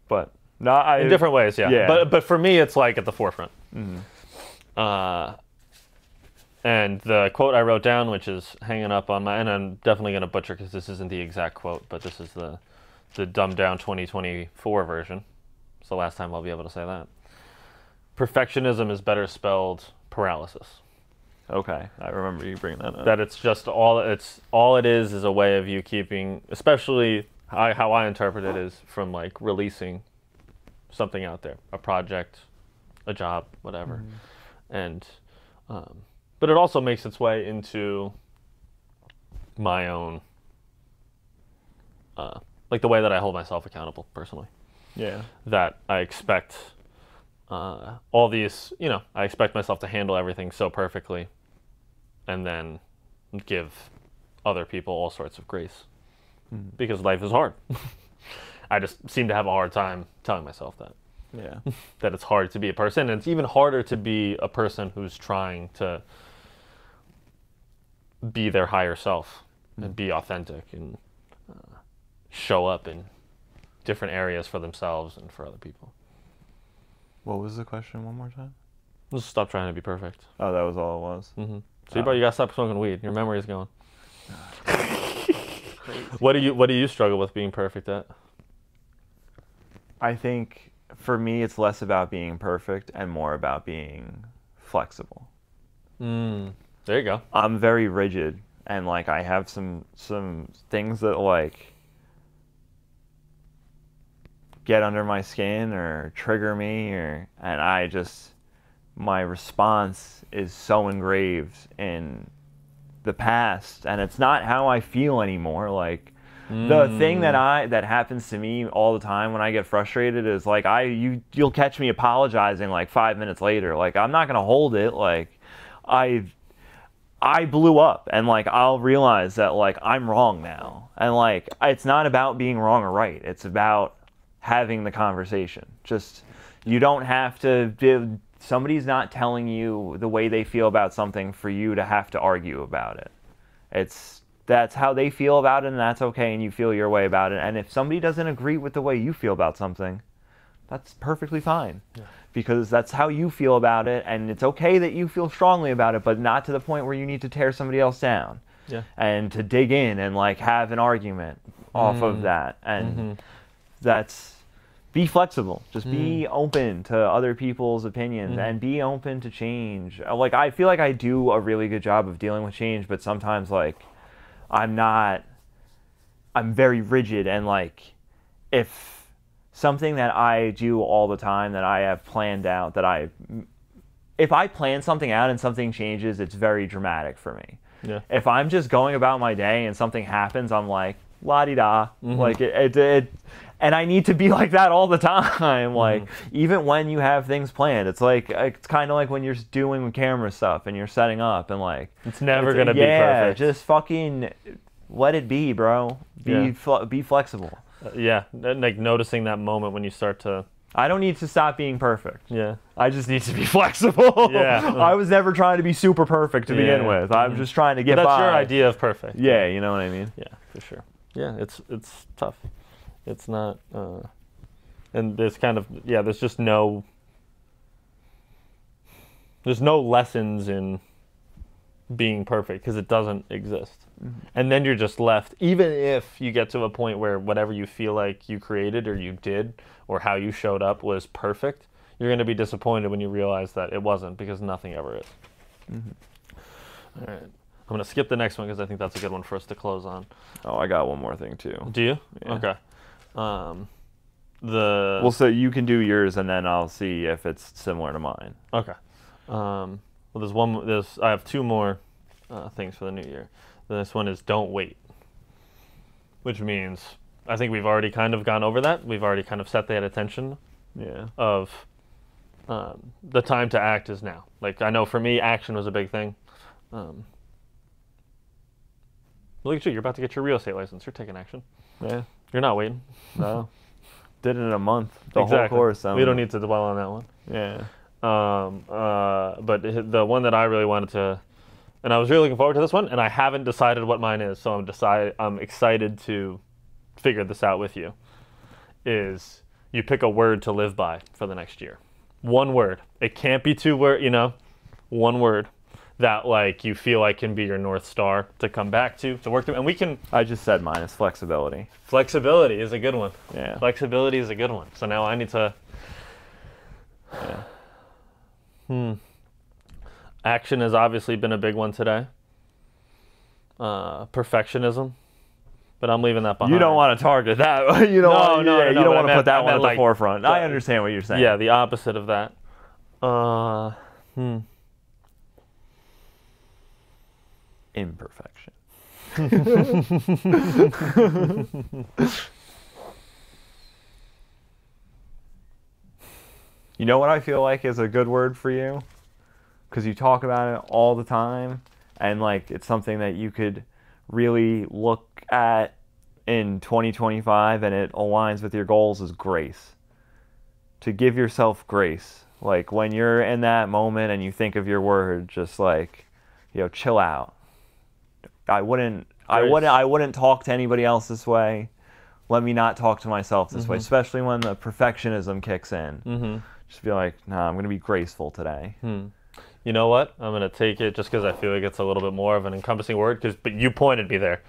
but in different ways, yeah. But for me, it's like at the forefront. And the quote I wrote down, which is hanging up on and I'm definitely going to butcher because this isn't the exact quote, but this is the dumbed down 2024 version. It's the last time I'll be able to say that. Perfectionism is better spelled paralysis. Okay, I remember you bringing that up. That it's just all it is a way of you keeping, especially how I interpret it is from like releasing something out there, a project, a job, whatever, and but it also makes its way into my own like the way that I hold myself accountable personally. Yeah. That I expect all these, I expect myself to handle everything so perfectly and then give other people all sorts of grace because life is hard. I just seem to have a hard time telling myself that. Yeah. That it's hard to be a person. And it's even harder to be a person who's trying to be their higher self and be authentic and show up in different areas for themselves and for other people. What was the question one more time? Just stop trying to be perfect. Oh, that was all it was? So you gotta stop smoking weed. Your memory's going. What do you struggle with being perfect at? I think for me it's less about being perfect and more about being flexible. There you go. I'm very rigid and like I have some things that like get under my skin or trigger me, and my response is so engraved in the past, and it's not how I feel anymore. Like, the thing that happens to me all the time when I get frustrated is like you'll catch me apologizing like 5 minutes later. Like, I'm not gonna hold it. Like, I blew up, and like I'll realize that like I'm wrong now, and like it's not about being wrong or right. It's about having the conversation. Just, you don't have to. Somebody's not telling you the way they feel about something for you to have to argue about it. That's how they feel about it, and that's okay, and you feel your way about it. And if somebody doesn't agree with the way you feel about something, that's perfectly fine. Yeah. Because that's how you feel about it, and it's okay that you feel strongly about it, but not to the point where you need to tear somebody else down. Yeah. And to dig in and like have an argument off of that. And be flexible. Just be open to other people's opinions and be open to change. Like, I feel like I do a really good job of dealing with change, but sometimes like I'm very rigid, and like if something that I do all the time that I have planned out, if I plan something out and something changes, it's very dramatic for me. Yeah. If I'm just going about my day and something happens, I'm like, la-di-da. Like, and I need to be like that all the time. Like, even when you have things planned, it's like, it's kind of like when you're doing camera stuff and you're setting up, and like, it's never going to be perfect. Just fucking let it be, bro. Be flexible. Yeah, like noticing that moment when you start to... I don't need to stop being perfect. Yeah. I just need to be flexible. Yeah. I was never trying to be super perfect to begin with. I'm just trying to get by. That's your idea of perfect. Yeah, you know what I mean? Yeah, for sure. Yeah, it's tough. It's not... and there's kind of... Yeah, there's just no... There's no lessons in being perfect, because it doesn't exist. And then you're just left, even if you get to a point where whatever you feel like you created or you did or how you showed up was perfect, you're going to be disappointed when you realize that it wasn't, because nothing ever is. All right. I'm going to skip the next one because I think that's a good one for us to close on. Oh, I got one more thing too. Do you? Yeah. Okay. Well, so you can do yours and then I'll see if it's similar to mine. Okay. Well, I have two more things for the new year. This one is don't wait, which means I think we've already kind of gone over that. We've already kind of set that attention of the time to act is now. Like, I know for me, action was a big thing. Look at you, you're about to get your real estate license. You're taking action. Yeah. You're not waiting. No. Did it in a month. The whole course. We don't need to dwell on that one. Yeah. But the one that I really wanted to... And I was really looking forward to this one, and I haven't decided what mine is, so I'm excited to figure this out with you. Is you pick a word to live by for the next year. One word. It can't be two words, one word that like you feel like can be your North Star to come back to work through. And we can... I just said mine is flexibility. Flexibility is a good one. Yeah. Flexibility is a good one. So now I need to... Action has obviously been a big one today. Perfectionism, but I'm leaving that behind. You don't want to target that. You don't want to put that one at the forefront. I understand what you're saying. Yeah, the opposite of that. Imperfection. You know what I feel like is a good word for you? Because you talk about it all the time, and like it's something that you could really look at in 2025, and it aligns with your goals, is grace. To give yourself grace. Like when you're in that moment and you think of your word, just like, chill out. I wouldn't talk to anybody else this way. Let me not talk to myself this way, especially when the perfectionism kicks in. Just be like, nah, I'm going to be graceful today. You know what? I'm going to take it just because I feel like it's a little bit more of an encompassing word. But you pointed me there.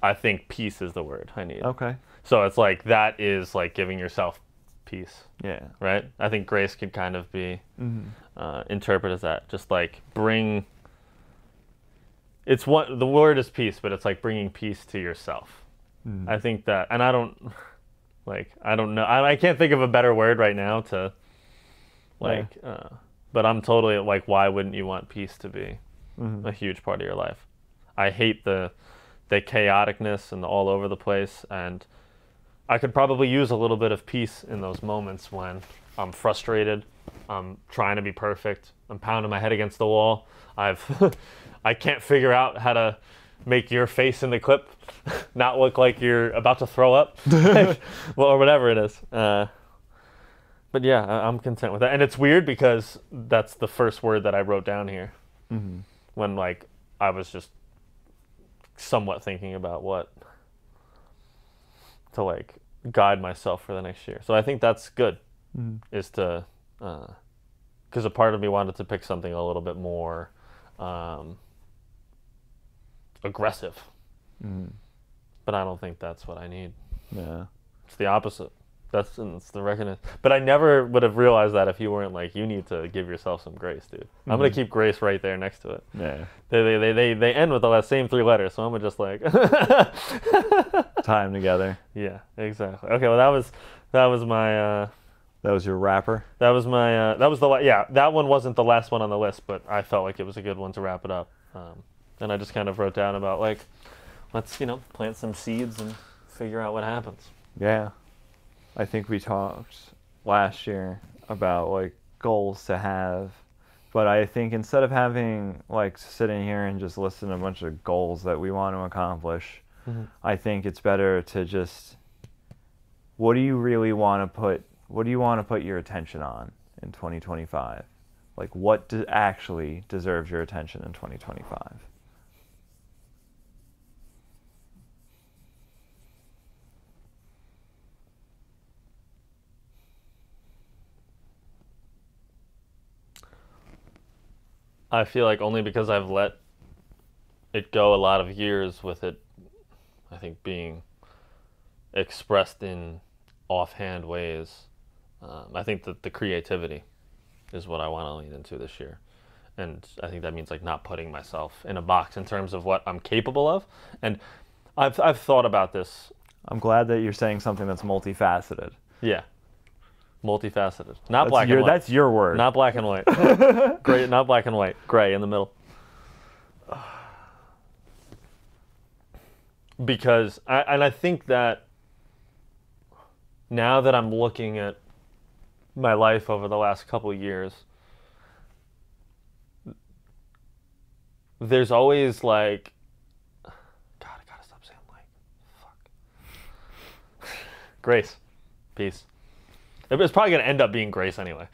I think peace is the word I need. Okay. So it's like that is like giving yourself peace. Yeah. Right? I think grace could kind of be interpreted as that. Just like bring... the word is peace, but it's like bringing peace to yourself. I think that... And I don't... Like, I don't know. I can't think of a better word right now to, like, but I'm totally, like, why wouldn't you want peace to be a huge part of your life? I hate the chaoticness and the all over the place, and I could probably use a little bit of peace in those moments when I'm frustrated, I'm trying to be perfect, I'm pounding my head against the wall, I can't figure out how to make your face in the clip not look like you're about to throw up, well, or whatever it is. But yeah, I'm content with that. And it's weird because that's the first word that I wrote down here when, like, I was just somewhat thinking about what to, like, guide myself for the next year. So I think that's good, is to, because a part of me wanted to pick something a little bit more aggressive. But I don't think that's what I need. Yeah. It's the opposite. It's the recognition. But I never would have realized that if you weren't like, you need to give yourself some grace, dude. I'm gonna keep grace right there next to it. Yeah. They end with the same three letters, so I'm gonna just like Tie them together. Yeah, exactly. Okay, well that was my That was your rapper? that was my that one wasn't the last one on the list, but I felt like it was a good one to wrap it up. And I just kind of wrote down about, like, let's, plant some seeds and figure out what happens. Yeah. I think we talked last year about, like, goals to have. But I think instead of having, like, sitting here and just listing a bunch of goals that we want to accomplish, I think it's better to just, what do you want to put your attention on in 2025? Like, what actually deserves your attention in 2025? I feel like only because I've let it go a lot of years with it, I think, being expressed in offhand ways, I think that the creativity is what I want to lean into this year. And I think that means, like, not putting myself in a box in terms of what I'm capable of. And I've thought about this. I'm glad that you're saying something that's multifaceted. Yeah. Multifaceted. Not black and white. That's your word. Not black and white. Gray, not black and white. Gray in the middle. Because, I think that now that I'm looking at my life over the last couple of years, there's always, like, God, I gotta stop saying like, fuck. Grace. Peace. It's probably going to end up being grace anyway.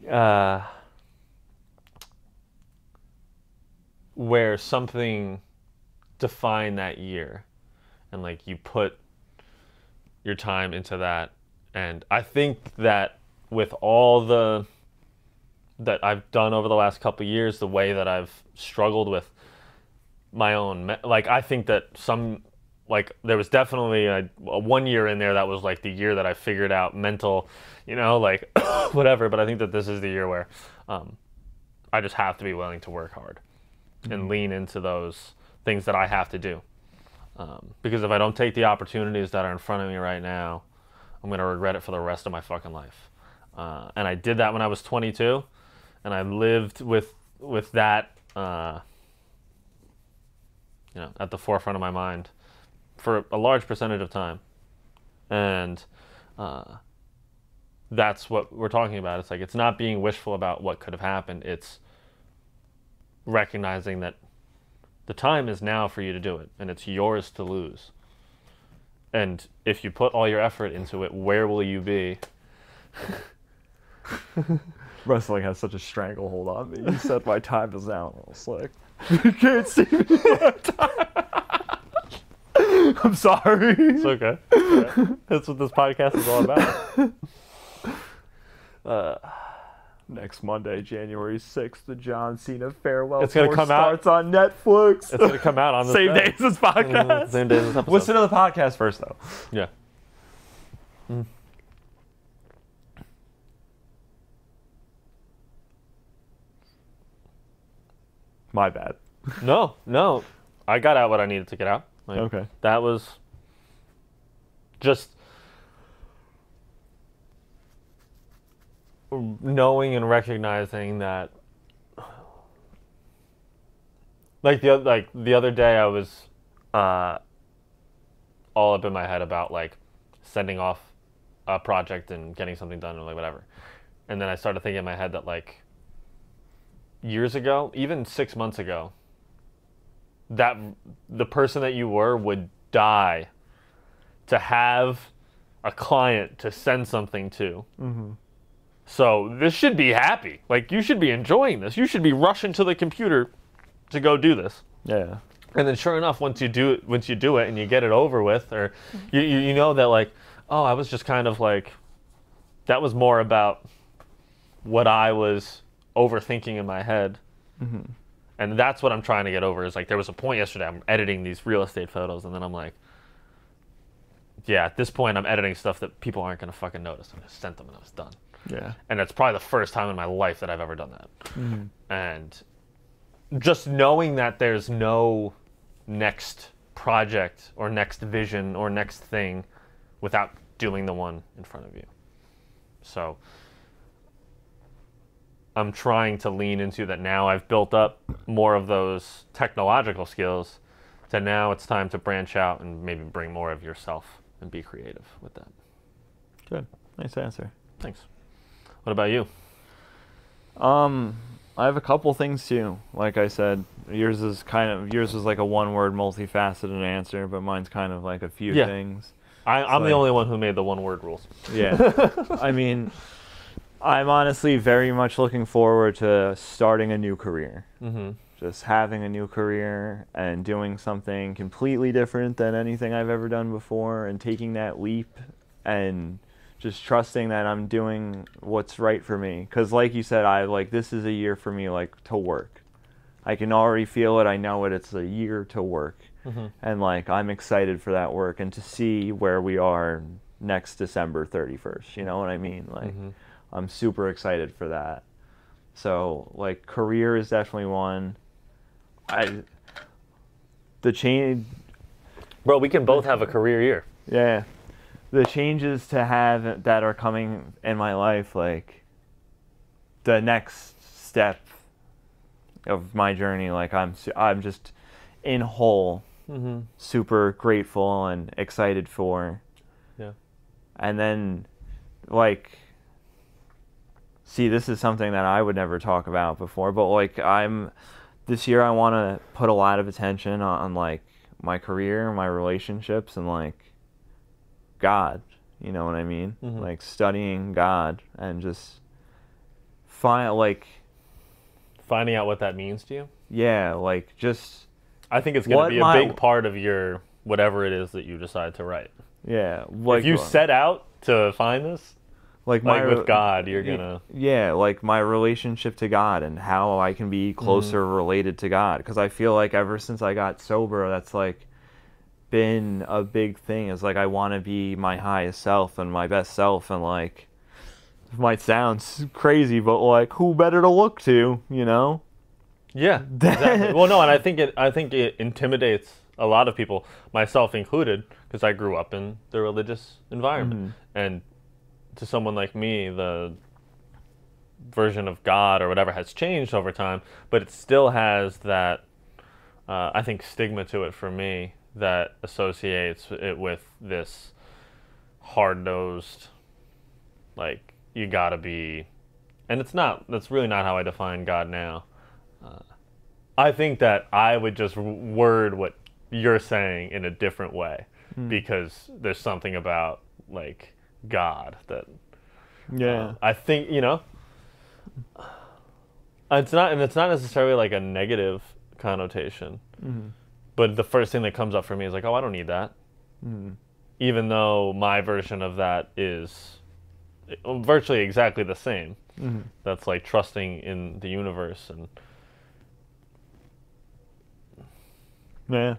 Yeah. Where something defined that year, and, like, you put your time into that. And I think that with all that I've done over the last couple of years, the way that I've struggled with my own, like, I think that there was definitely a 1 year in there that was, like, the year that I figured out mental, like, whatever. But I think that this is the year where I just have to be willing to work hard and lean into those things that I have to do. Because if I don't take the opportunities that are in front of me right now, I'm going to regret it for the rest of my fucking life. And I did that when I was 22, and I lived with that, at the forefront of my mind for a large percentage of time. And that's what we're talking about. It's like, it's not being wishful about what could have happened. It's recognizing that the time is now for you to do it, and it's yours to lose. And if you put all your effort into it, where will you be? Wrestling has such a stranglehold on me. You said my time is now. I was like, you can't see me. I'm sorry. It's okay. Yeah. That's what this podcast is all about. Next Monday, January 6th, the John Cena farewell it's gonna tour come starts on Netflix. It's going to come out on the same day as this podcast. Same day as this episode. Listen to the podcast first, though. Yeah. My bad. No. I got out what I needed to get out. Like, Okay. that was just knowing and recognizing that, like the other day I was all up in my head about like sending off a project and getting something done or like whatever, and then I started thinking in my head that like years ago, even 6 months ago, that the person that you were would die to have a client to send something to. So this should be happy. Like, you should be enjoying this. You should be rushing to the computer to go do this. Yeah. And then sure enough, once you do it and you get it over with, or you know that like, oh, I was just kind of like, that was more about what I was overthinking in my head. And that's what I'm trying to get over, is like, there was a point yesterday, I'm editing these real estate photos, and then I'm like, yeah, at this point I'm editing stuff that people aren't going to fucking notice. I just sent them and I was done. Yeah. And it's probably the first time in my life that I've ever done that. And just knowing that there's no next project or next vision or next thing without doing the one in front of you. So I'm trying to lean into that now. I've built up more of those technological skills, to now it's time to branch out and maybe bring more of yourself and be creative with that. Good. Nice answer. Thanks. What about you? I have a couple things too. Like I said, yours was like a one-word, multifaceted answer, but mine's kind of like a few things. I'm the only one who made the one-word rules. Yeah. I mean, I'm honestly very much looking forward to starting a new career. Just having a new career and doing something completely different than anything I've ever done before, and taking that leap and just trusting that I'm doing what's right for me. Because like you said, this is a year for me, like, to work. I can already feel it. I know it. It's a year to work. And like, I'm excited for that work and to see where we are next December 31st. You know what I mean? Like, I'm super excited for that. So like, career is definitely one. The change, Bro, we can both have a career year. yeah, the changes to have that are coming in my life, like the next step of my journey, like I'm just in whole super grateful and excited for. Yeah. And then, like, see, this is something that I would never talk about before, but like, this year I want to put a lot of attention on like my career, my relationships, and like God, you know what I mean? Like, studying God and just finding out what that means to you. Yeah, like, just, I think it's going to be a big part of your whatever it is that you decide to write. yeah, like, If you set out to find this, like with God, you're gonna, like my relationship to God and how I can be closer related to God, because I feel like ever since I got sober, that's like been a big thing. Is like, I want to be my highest self and my best self, and like, it might sound crazy, but like, who better to look to, you know? Yeah, exactly. Well, no, and I think it intimidates a lot of people, myself included, because I grew up in the religious environment, and to someone like me, the version of God or whatever has changed over time, but it still has that, I think, stigma to it for me that associates it with this hard-nosed, like, you gotta be, and that's really not how I define God now. I think that I would just word what you're saying in a different way, because there's something about, like, God that I think, it's not necessarily like a negative connotation, but the first thing that comes up for me is like, oh, I don't need that, even though my version of that is virtually exactly the same. That's like trusting in the universe. And yeah,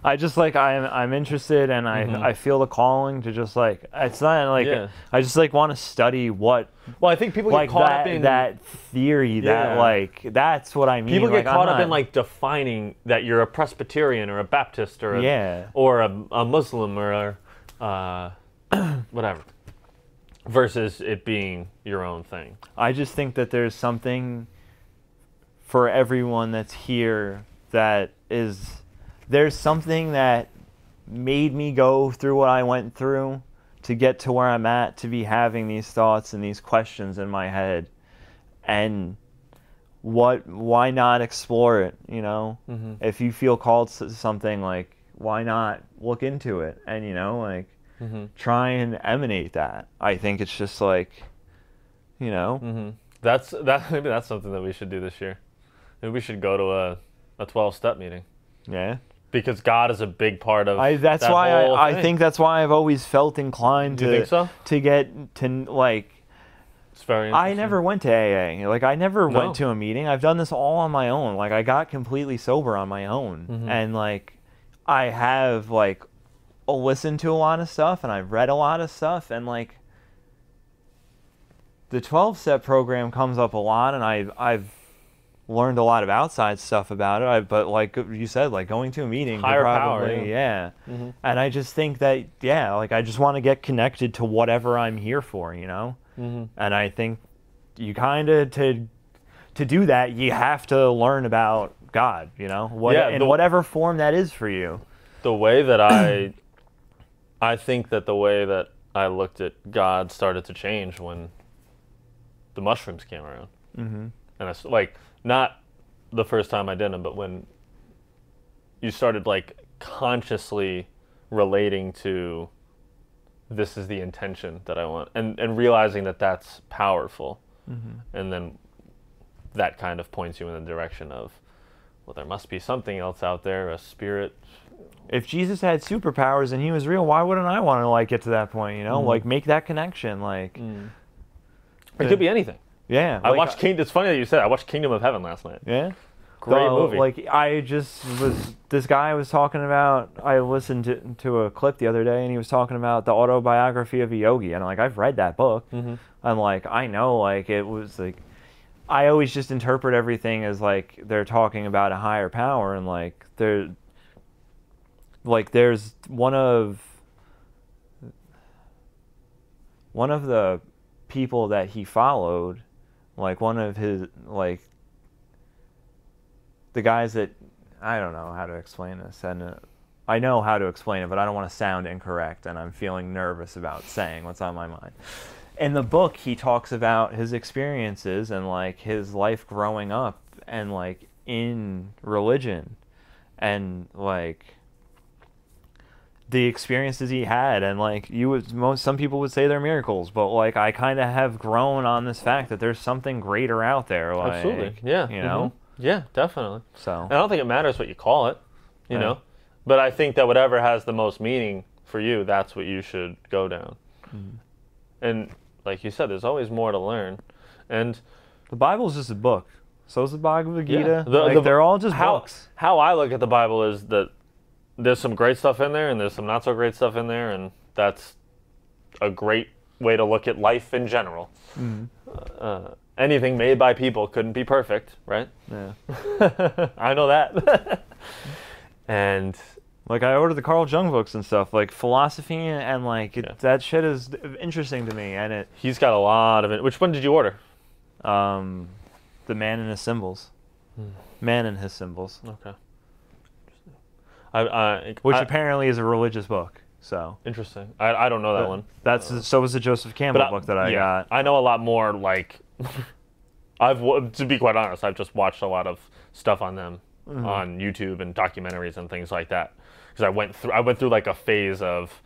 I just like I'm interested, and I feel the calling to just like it's not like I just like want to study what. Well, I think people get caught up in that theory. That like that's what I mean. People get like, caught up in like defining that you're a Presbyterian or a Baptist or a Muslim or whatever, versus it being your own thing. I just think that there's something for everyone that's here that is. There's something that made me go through what I went through to get to where I'm at, to be having these thoughts and these questions in my head. And why not explore it, you know? Mm-hmm. If you feel called to something, like, why not look into it and, you know, like, try and emanate that. I think it's just like, you know. Maybe that's something that we should do this year. Maybe we should go to a 12-step meeting. Yeah. Because God is a big part of I think that's why I've always felt inclined to get to like. It's very interesting. I never went to AA. Like I never went to a meeting. I've done this all on my own. Like I got completely sober on my own, and like I have like listened to a lot of stuff and I've read a lot of stuff, and like the 12-step program comes up a lot, and I've learned a lot of outside stuff about it, but like you said, like going to a meeting, higher probably, power, and I just think that like I just want to get connected to whatever I'm here for, you know, and I think you kind of to do that you have to learn about God, you know, whatever form that is for you. The way that I think that the way that I looked at God started to change when the mushrooms came around, and it's like. Not the first time I did them, but when you started like consciously relating to this is the intention that I want, and realizing that that's powerful, and then that kind of points you in the direction of, well, there must be something else out there, a spirit. If Jesus had superpowers and he was real, why wouldn't I want to like get to that point, you know, like make that connection, like it could be anything. Yeah, I watched Kingdom. It's funny that you said I watched Kingdom of Heaven last night. Yeah, great movie. Like I just was. This guy was talking about. I listened to a clip the other day, and he was talking about the autobiography of a yogi, and like I've read that book. I'm like I know, like it was like I always just interpret everything as like they're talking about a higher power, and like there's one of the people that he followed. Like one of his, like, the guys that, I don't know how to explain this, and I know how to explain it, but I don't want to sound incorrect, and I'm feeling nervous about saying what's on my mind. In the book, he talks about his experiences and, like, his life growing up and, like, in religion and, like, the experiences he had, and like some people would say they're miracles, but like I kind of have grown on this fact that there's something greater out there. Like, absolutely, yeah, you know, yeah, definitely. So and I don't think it matters what you call it, you know, but I think that whatever has the most meaning for you, that's what you should go down. And like you said, there's always more to learn, and the Bible's just a book. So is the Bhagavad Gita. They're all just books. How I look at the Bible is that. There's some great stuff in there, and there's some not so great stuff in there, and that's a great way to look at life in general. Anything made by people couldn't be perfect, right? Yeah. I know that. And like I ordered the Carl Jung books and stuff, like philosophy and like that shit is interesting to me, and he's got a lot of it. Which one did you order? The Man and His Symbols. Man and His Symbols. Okay. Which apparently is a religious book. So interesting. I don't know that one. So was the Joseph Campbell book that I got. I know a lot more. Like, to be quite honest, I've just watched a lot of stuff on them on YouTube and documentaries and things like that. Because I went through like a phase of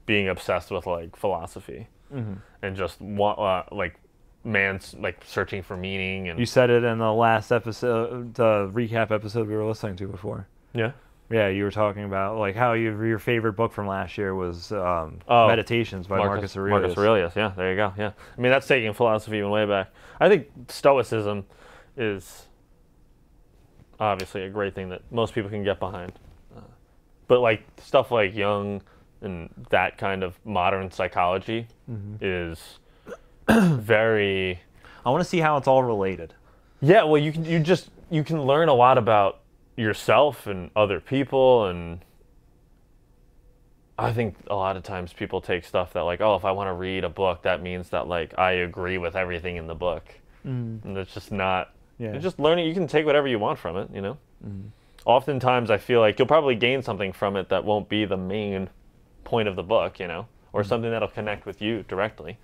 being obsessed with like philosophy and just like man's like searching for meaning. And you said it in the last episode, the recap episode we were listening to before. Yeah. Yeah, you were talking about like how your favorite book from last year was Meditations by Marcus Aurelius. Marcus Aurelius, yeah, there you go. Yeah, I mean that's taking philosophy even way back. I think Stoicism is obviously a great thing that most people can get behind, But like stuff like Jung and that kind of modern psychology is very. I want to see how it's all related. Yeah, well, you can learn a lot about yourself and other people, and I think a lot of times people take stuff that like, oh, if I want to read a book, that means that like I agree with everything in the book, and it's just not. Yeah. You're just learning. You can take whatever you want from it, you know. Oftentimes, I feel like you'll probably gain something from it that won't be the main point of the book, you know, or something that'll connect with you directly.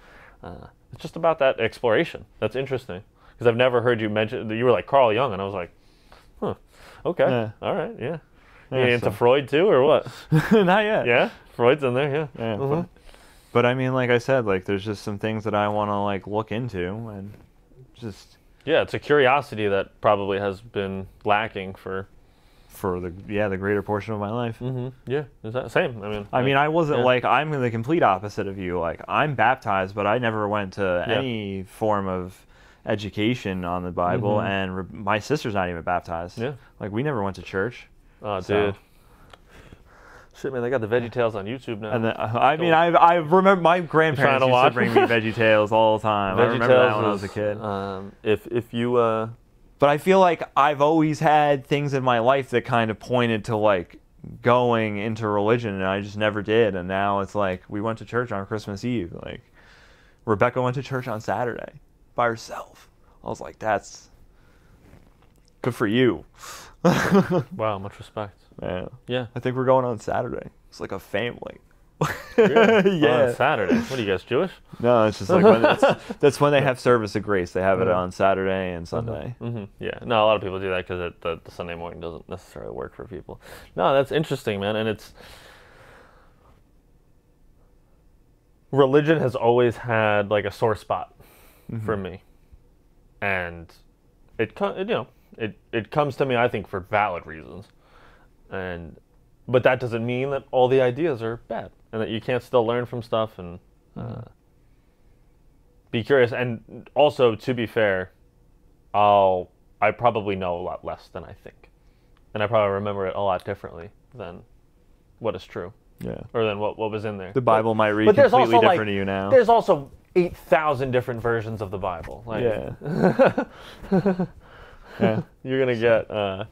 It's just about that exploration. That's interesting. Because I've never heard you mention, you were like Carl Jung, and I was like, huh, okay, Yeah. all right, yeah. You Yeah, into Freud too, or what? Not yet. Yeah? Freud's in there, yeah. Yeah. But I mean, like I said, like there's just some things that I want to like look into and just Yeah, it's a curiosity that probably has been lacking for the greater portion of my life. Yeah, is that same? I mean, I wasn't yeah. like, I'm the complete opposite of you. Like, I'm baptized, but I never went to Yeah. any form of education on the Bible, and my sister's not even baptized. Yeah. Like, we never went to church. Oh, So- dude. Shit, man, they got the VeggieTales on YouTube now. And then, I mean, I remember my grandparents to used watch? to bring me VeggieTales all the time. I remember that when I was a kid. If you But I feel like I've always had things in my life that kind of pointed to like going into religion, and I just never did. And now it's like we went to church on Christmas Eve. Like Rebecca went to church on Saturday by herself. I was like, that's good for you. wow, much respect. Yeah. Yeah. I think we're going on Saturday. It's like a family. Really? Yeah. On Saturday. What are you guys, Jewish? No, it's just like that's when they have service of grace. They have it on Saturday and Sunday. Yeah. No, a lot of people do that because the Sunday morning doesn't necessarily work for people. No, that's interesting, man. And it's religion has always had like a sore spot for me, and it comes to me, I think, for valid reasons, but that doesn't mean that all the ideas are bad and that you can't still learn from stuff and be curious. And also, to be fair, I probably know a lot less than I think, and I probably remember it a lot differently than what is true. Yeah. Or than what was in there. The Bible might read but there's completely also, different like, to you now. There's also 8,000 different versions of the Bible. Like, Yeah. yeah. You're gonna get. I'll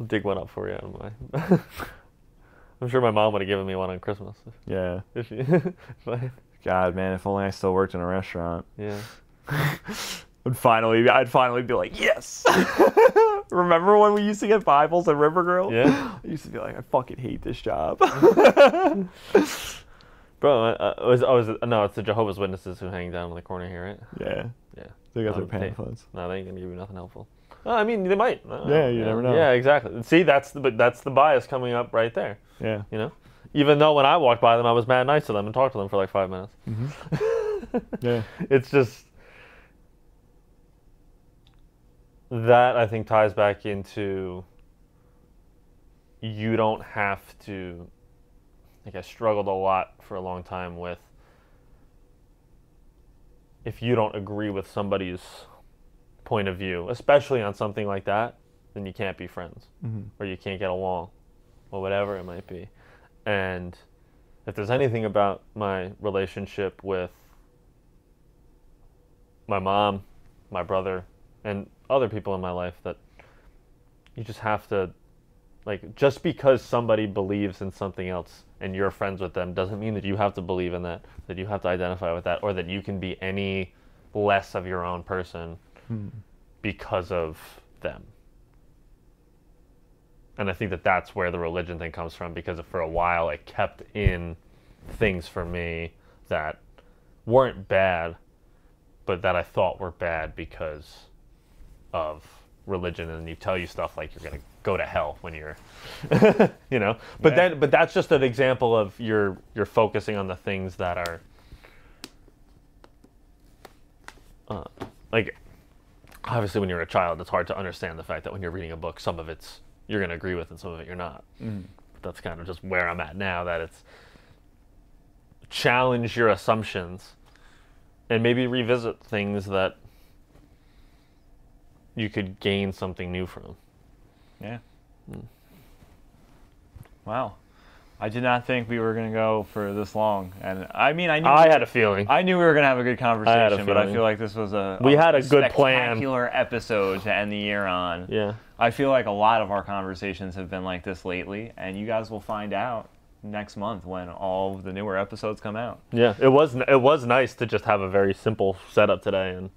dig one up for you. I'm sure my mom would have given me one on Christmas. Yeah. If she, if I- God, man, if only I still worked in a restaurant. yeah. I'd finally be like, yes. Remember when we used to get Bibles at River Grill? Yeah. I used to be like, I fucking hate this job. Bro, no, it's the Jehovah's Witnesses who hang down in the corner here, right? Yeah. Yeah. They got their They- pamphlets. No, they ain't gonna give you nothing helpful. I mean, they might. Yeah, you never know. Yeah, exactly. See, that's the bias coming up right there. Yeah. You know, even though when I walked by them, I was mad nice to them and talked to them for like 5 minutes. Yeah. It's just that I think ties back into you don't have to. Like I struggled a lot for a long time with if you don't agree with somebody's point of view, especially on something like that, then you can't be friends or you can't get along or whatever it might be. And if there's anything about my relationship with my mom, my brother, and other people in my life, that you just have to, like, just because somebody believes in something else and you're friends with them doesn't mean that you have to believe in that you have to identify with that, or that you can be any less of your own person because of them. And I think that that's where the religion thing comes from, because for a while it kept in things for me that weren't bad, but that I thought were bad because of religion, and you tell you stuff like you're gonna go to hell when you're you know, but Yeah. but that's just an example of you're focusing on the things that are like, obviously when you're a child it's hard to understand the fact that when you're reading a book, some of it's you're gonna agree with and some of it you're not. But that's kind of just where I'm at now, that it's challenge your assumptions and maybe revisit things that you could gain something new from. Yeah. Wow. I did not think we were going to go for this long. And I mean, I had a feeling. I knew we were going to have a good conversation, but I feeling. feel like this was a had a good plan. spectacular episode to end the year on. Yeah. I feel like a lot of our conversations have been like this lately, and you guys will find out next month when all of the newer episodes come out. Yeah, it was nice to just have a very simple setup today and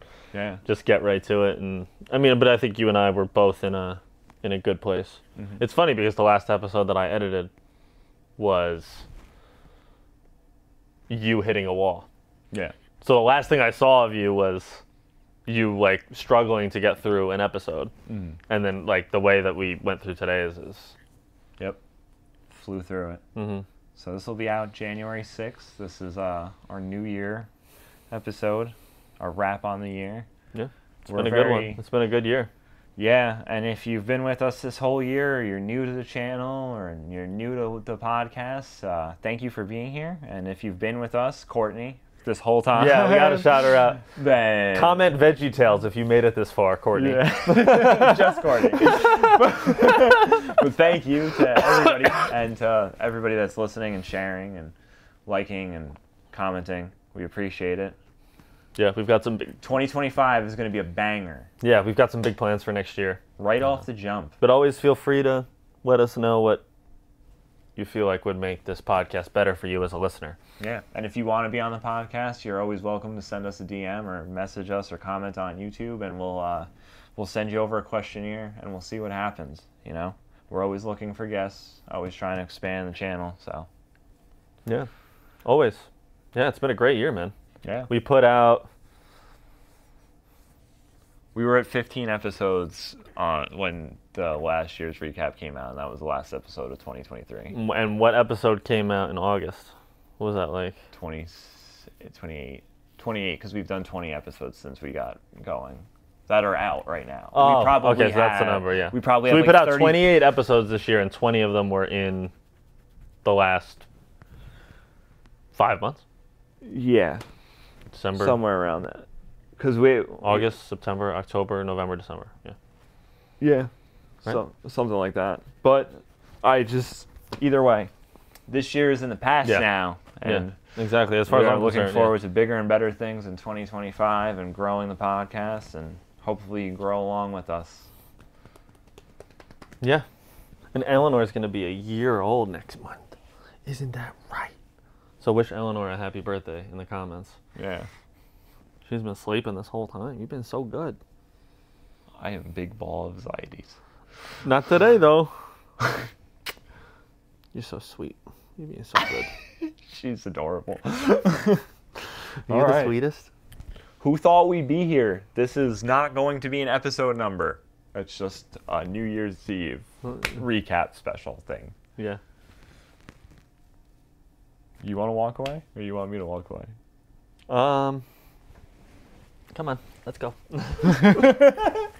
just get right to it. And I mean, but I think you and I were both in a good place. Mm-hmm. It's funny because the last episode that I edited was you hitting a wall. Yeah. So the last thing I saw of you was you like struggling to get through an episode. Mm-hmm. And then like the way that we went through today is Yep. Flew through it. Mm-hmm. So this will be out January 6th. This is our New Year episode, our wrap on the year. Yeah. It's been a good one. It's been a good year. Yeah, and if you've been with us this whole year, or you're new to the channel, or you're new to the podcast, thank you for being here. And if you've been with us, Courtney, this whole time. Yeah, we got to shout her out. Then comment VeggieTales if you made it this far, Courtney. Yeah. Just Courtney. But thank you to everybody, and to everybody that's listening and sharing and liking and commenting. We appreciate it. Yeah, we've got some big... 2025 is going to be a banger. Yeah, we've got some big plans for next year. Right off the jump. But always feel free to let us know what you feel like would make this podcast better for you as a listener. Yeah, and if you want to be on the podcast, you're always welcome to send us a DM or message us or comment on YouTube, and we'll send you over a questionnaire, and we'll see what happens, you know? We're always looking for guests, always trying to expand the channel, so. Yeah, always. Yeah, it's been a great year, man. Yeah. We put out... We were at 15 episodes when the last year's recap came out, and that was the last episode of 2023. And what episode came out in August? What was that like? 28, because we've done 20 episodes since we got going that are out right now. Oh, we probably okay, so that's the number, yeah. We probably so have we put like out 30... 28 episodes this year, and 20 of them were in the last 5 months? Yeah. December? Somewhere around that. Because August, September, October, November, December. Yeah. Yeah. Right? So something like that. But either way, this year is in the past now, and exactly. As far as I'm looking forward to bigger and better things in 2025 and growing the podcast, and hopefully you grow along with us. Yeah. And Eleanor's going to be a year old next month. Isn't that right? So wish Eleanor a happy birthday in the comments. Yeah. She's been sleeping this whole time. You've been so good. I have a big ball of anxieties. Not today, though. You're so sweet. You're being so good. She's adorable. You're the sweetest. Who thought we'd be here? This is not going to be an episode number. It's just a New Year's Eve recap special thing. Yeah. You want to walk away, or you want me to walk away? Come on, let's go.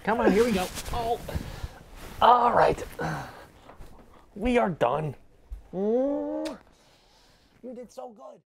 Come on, here we go. Oh. All right. We are done. You did so good.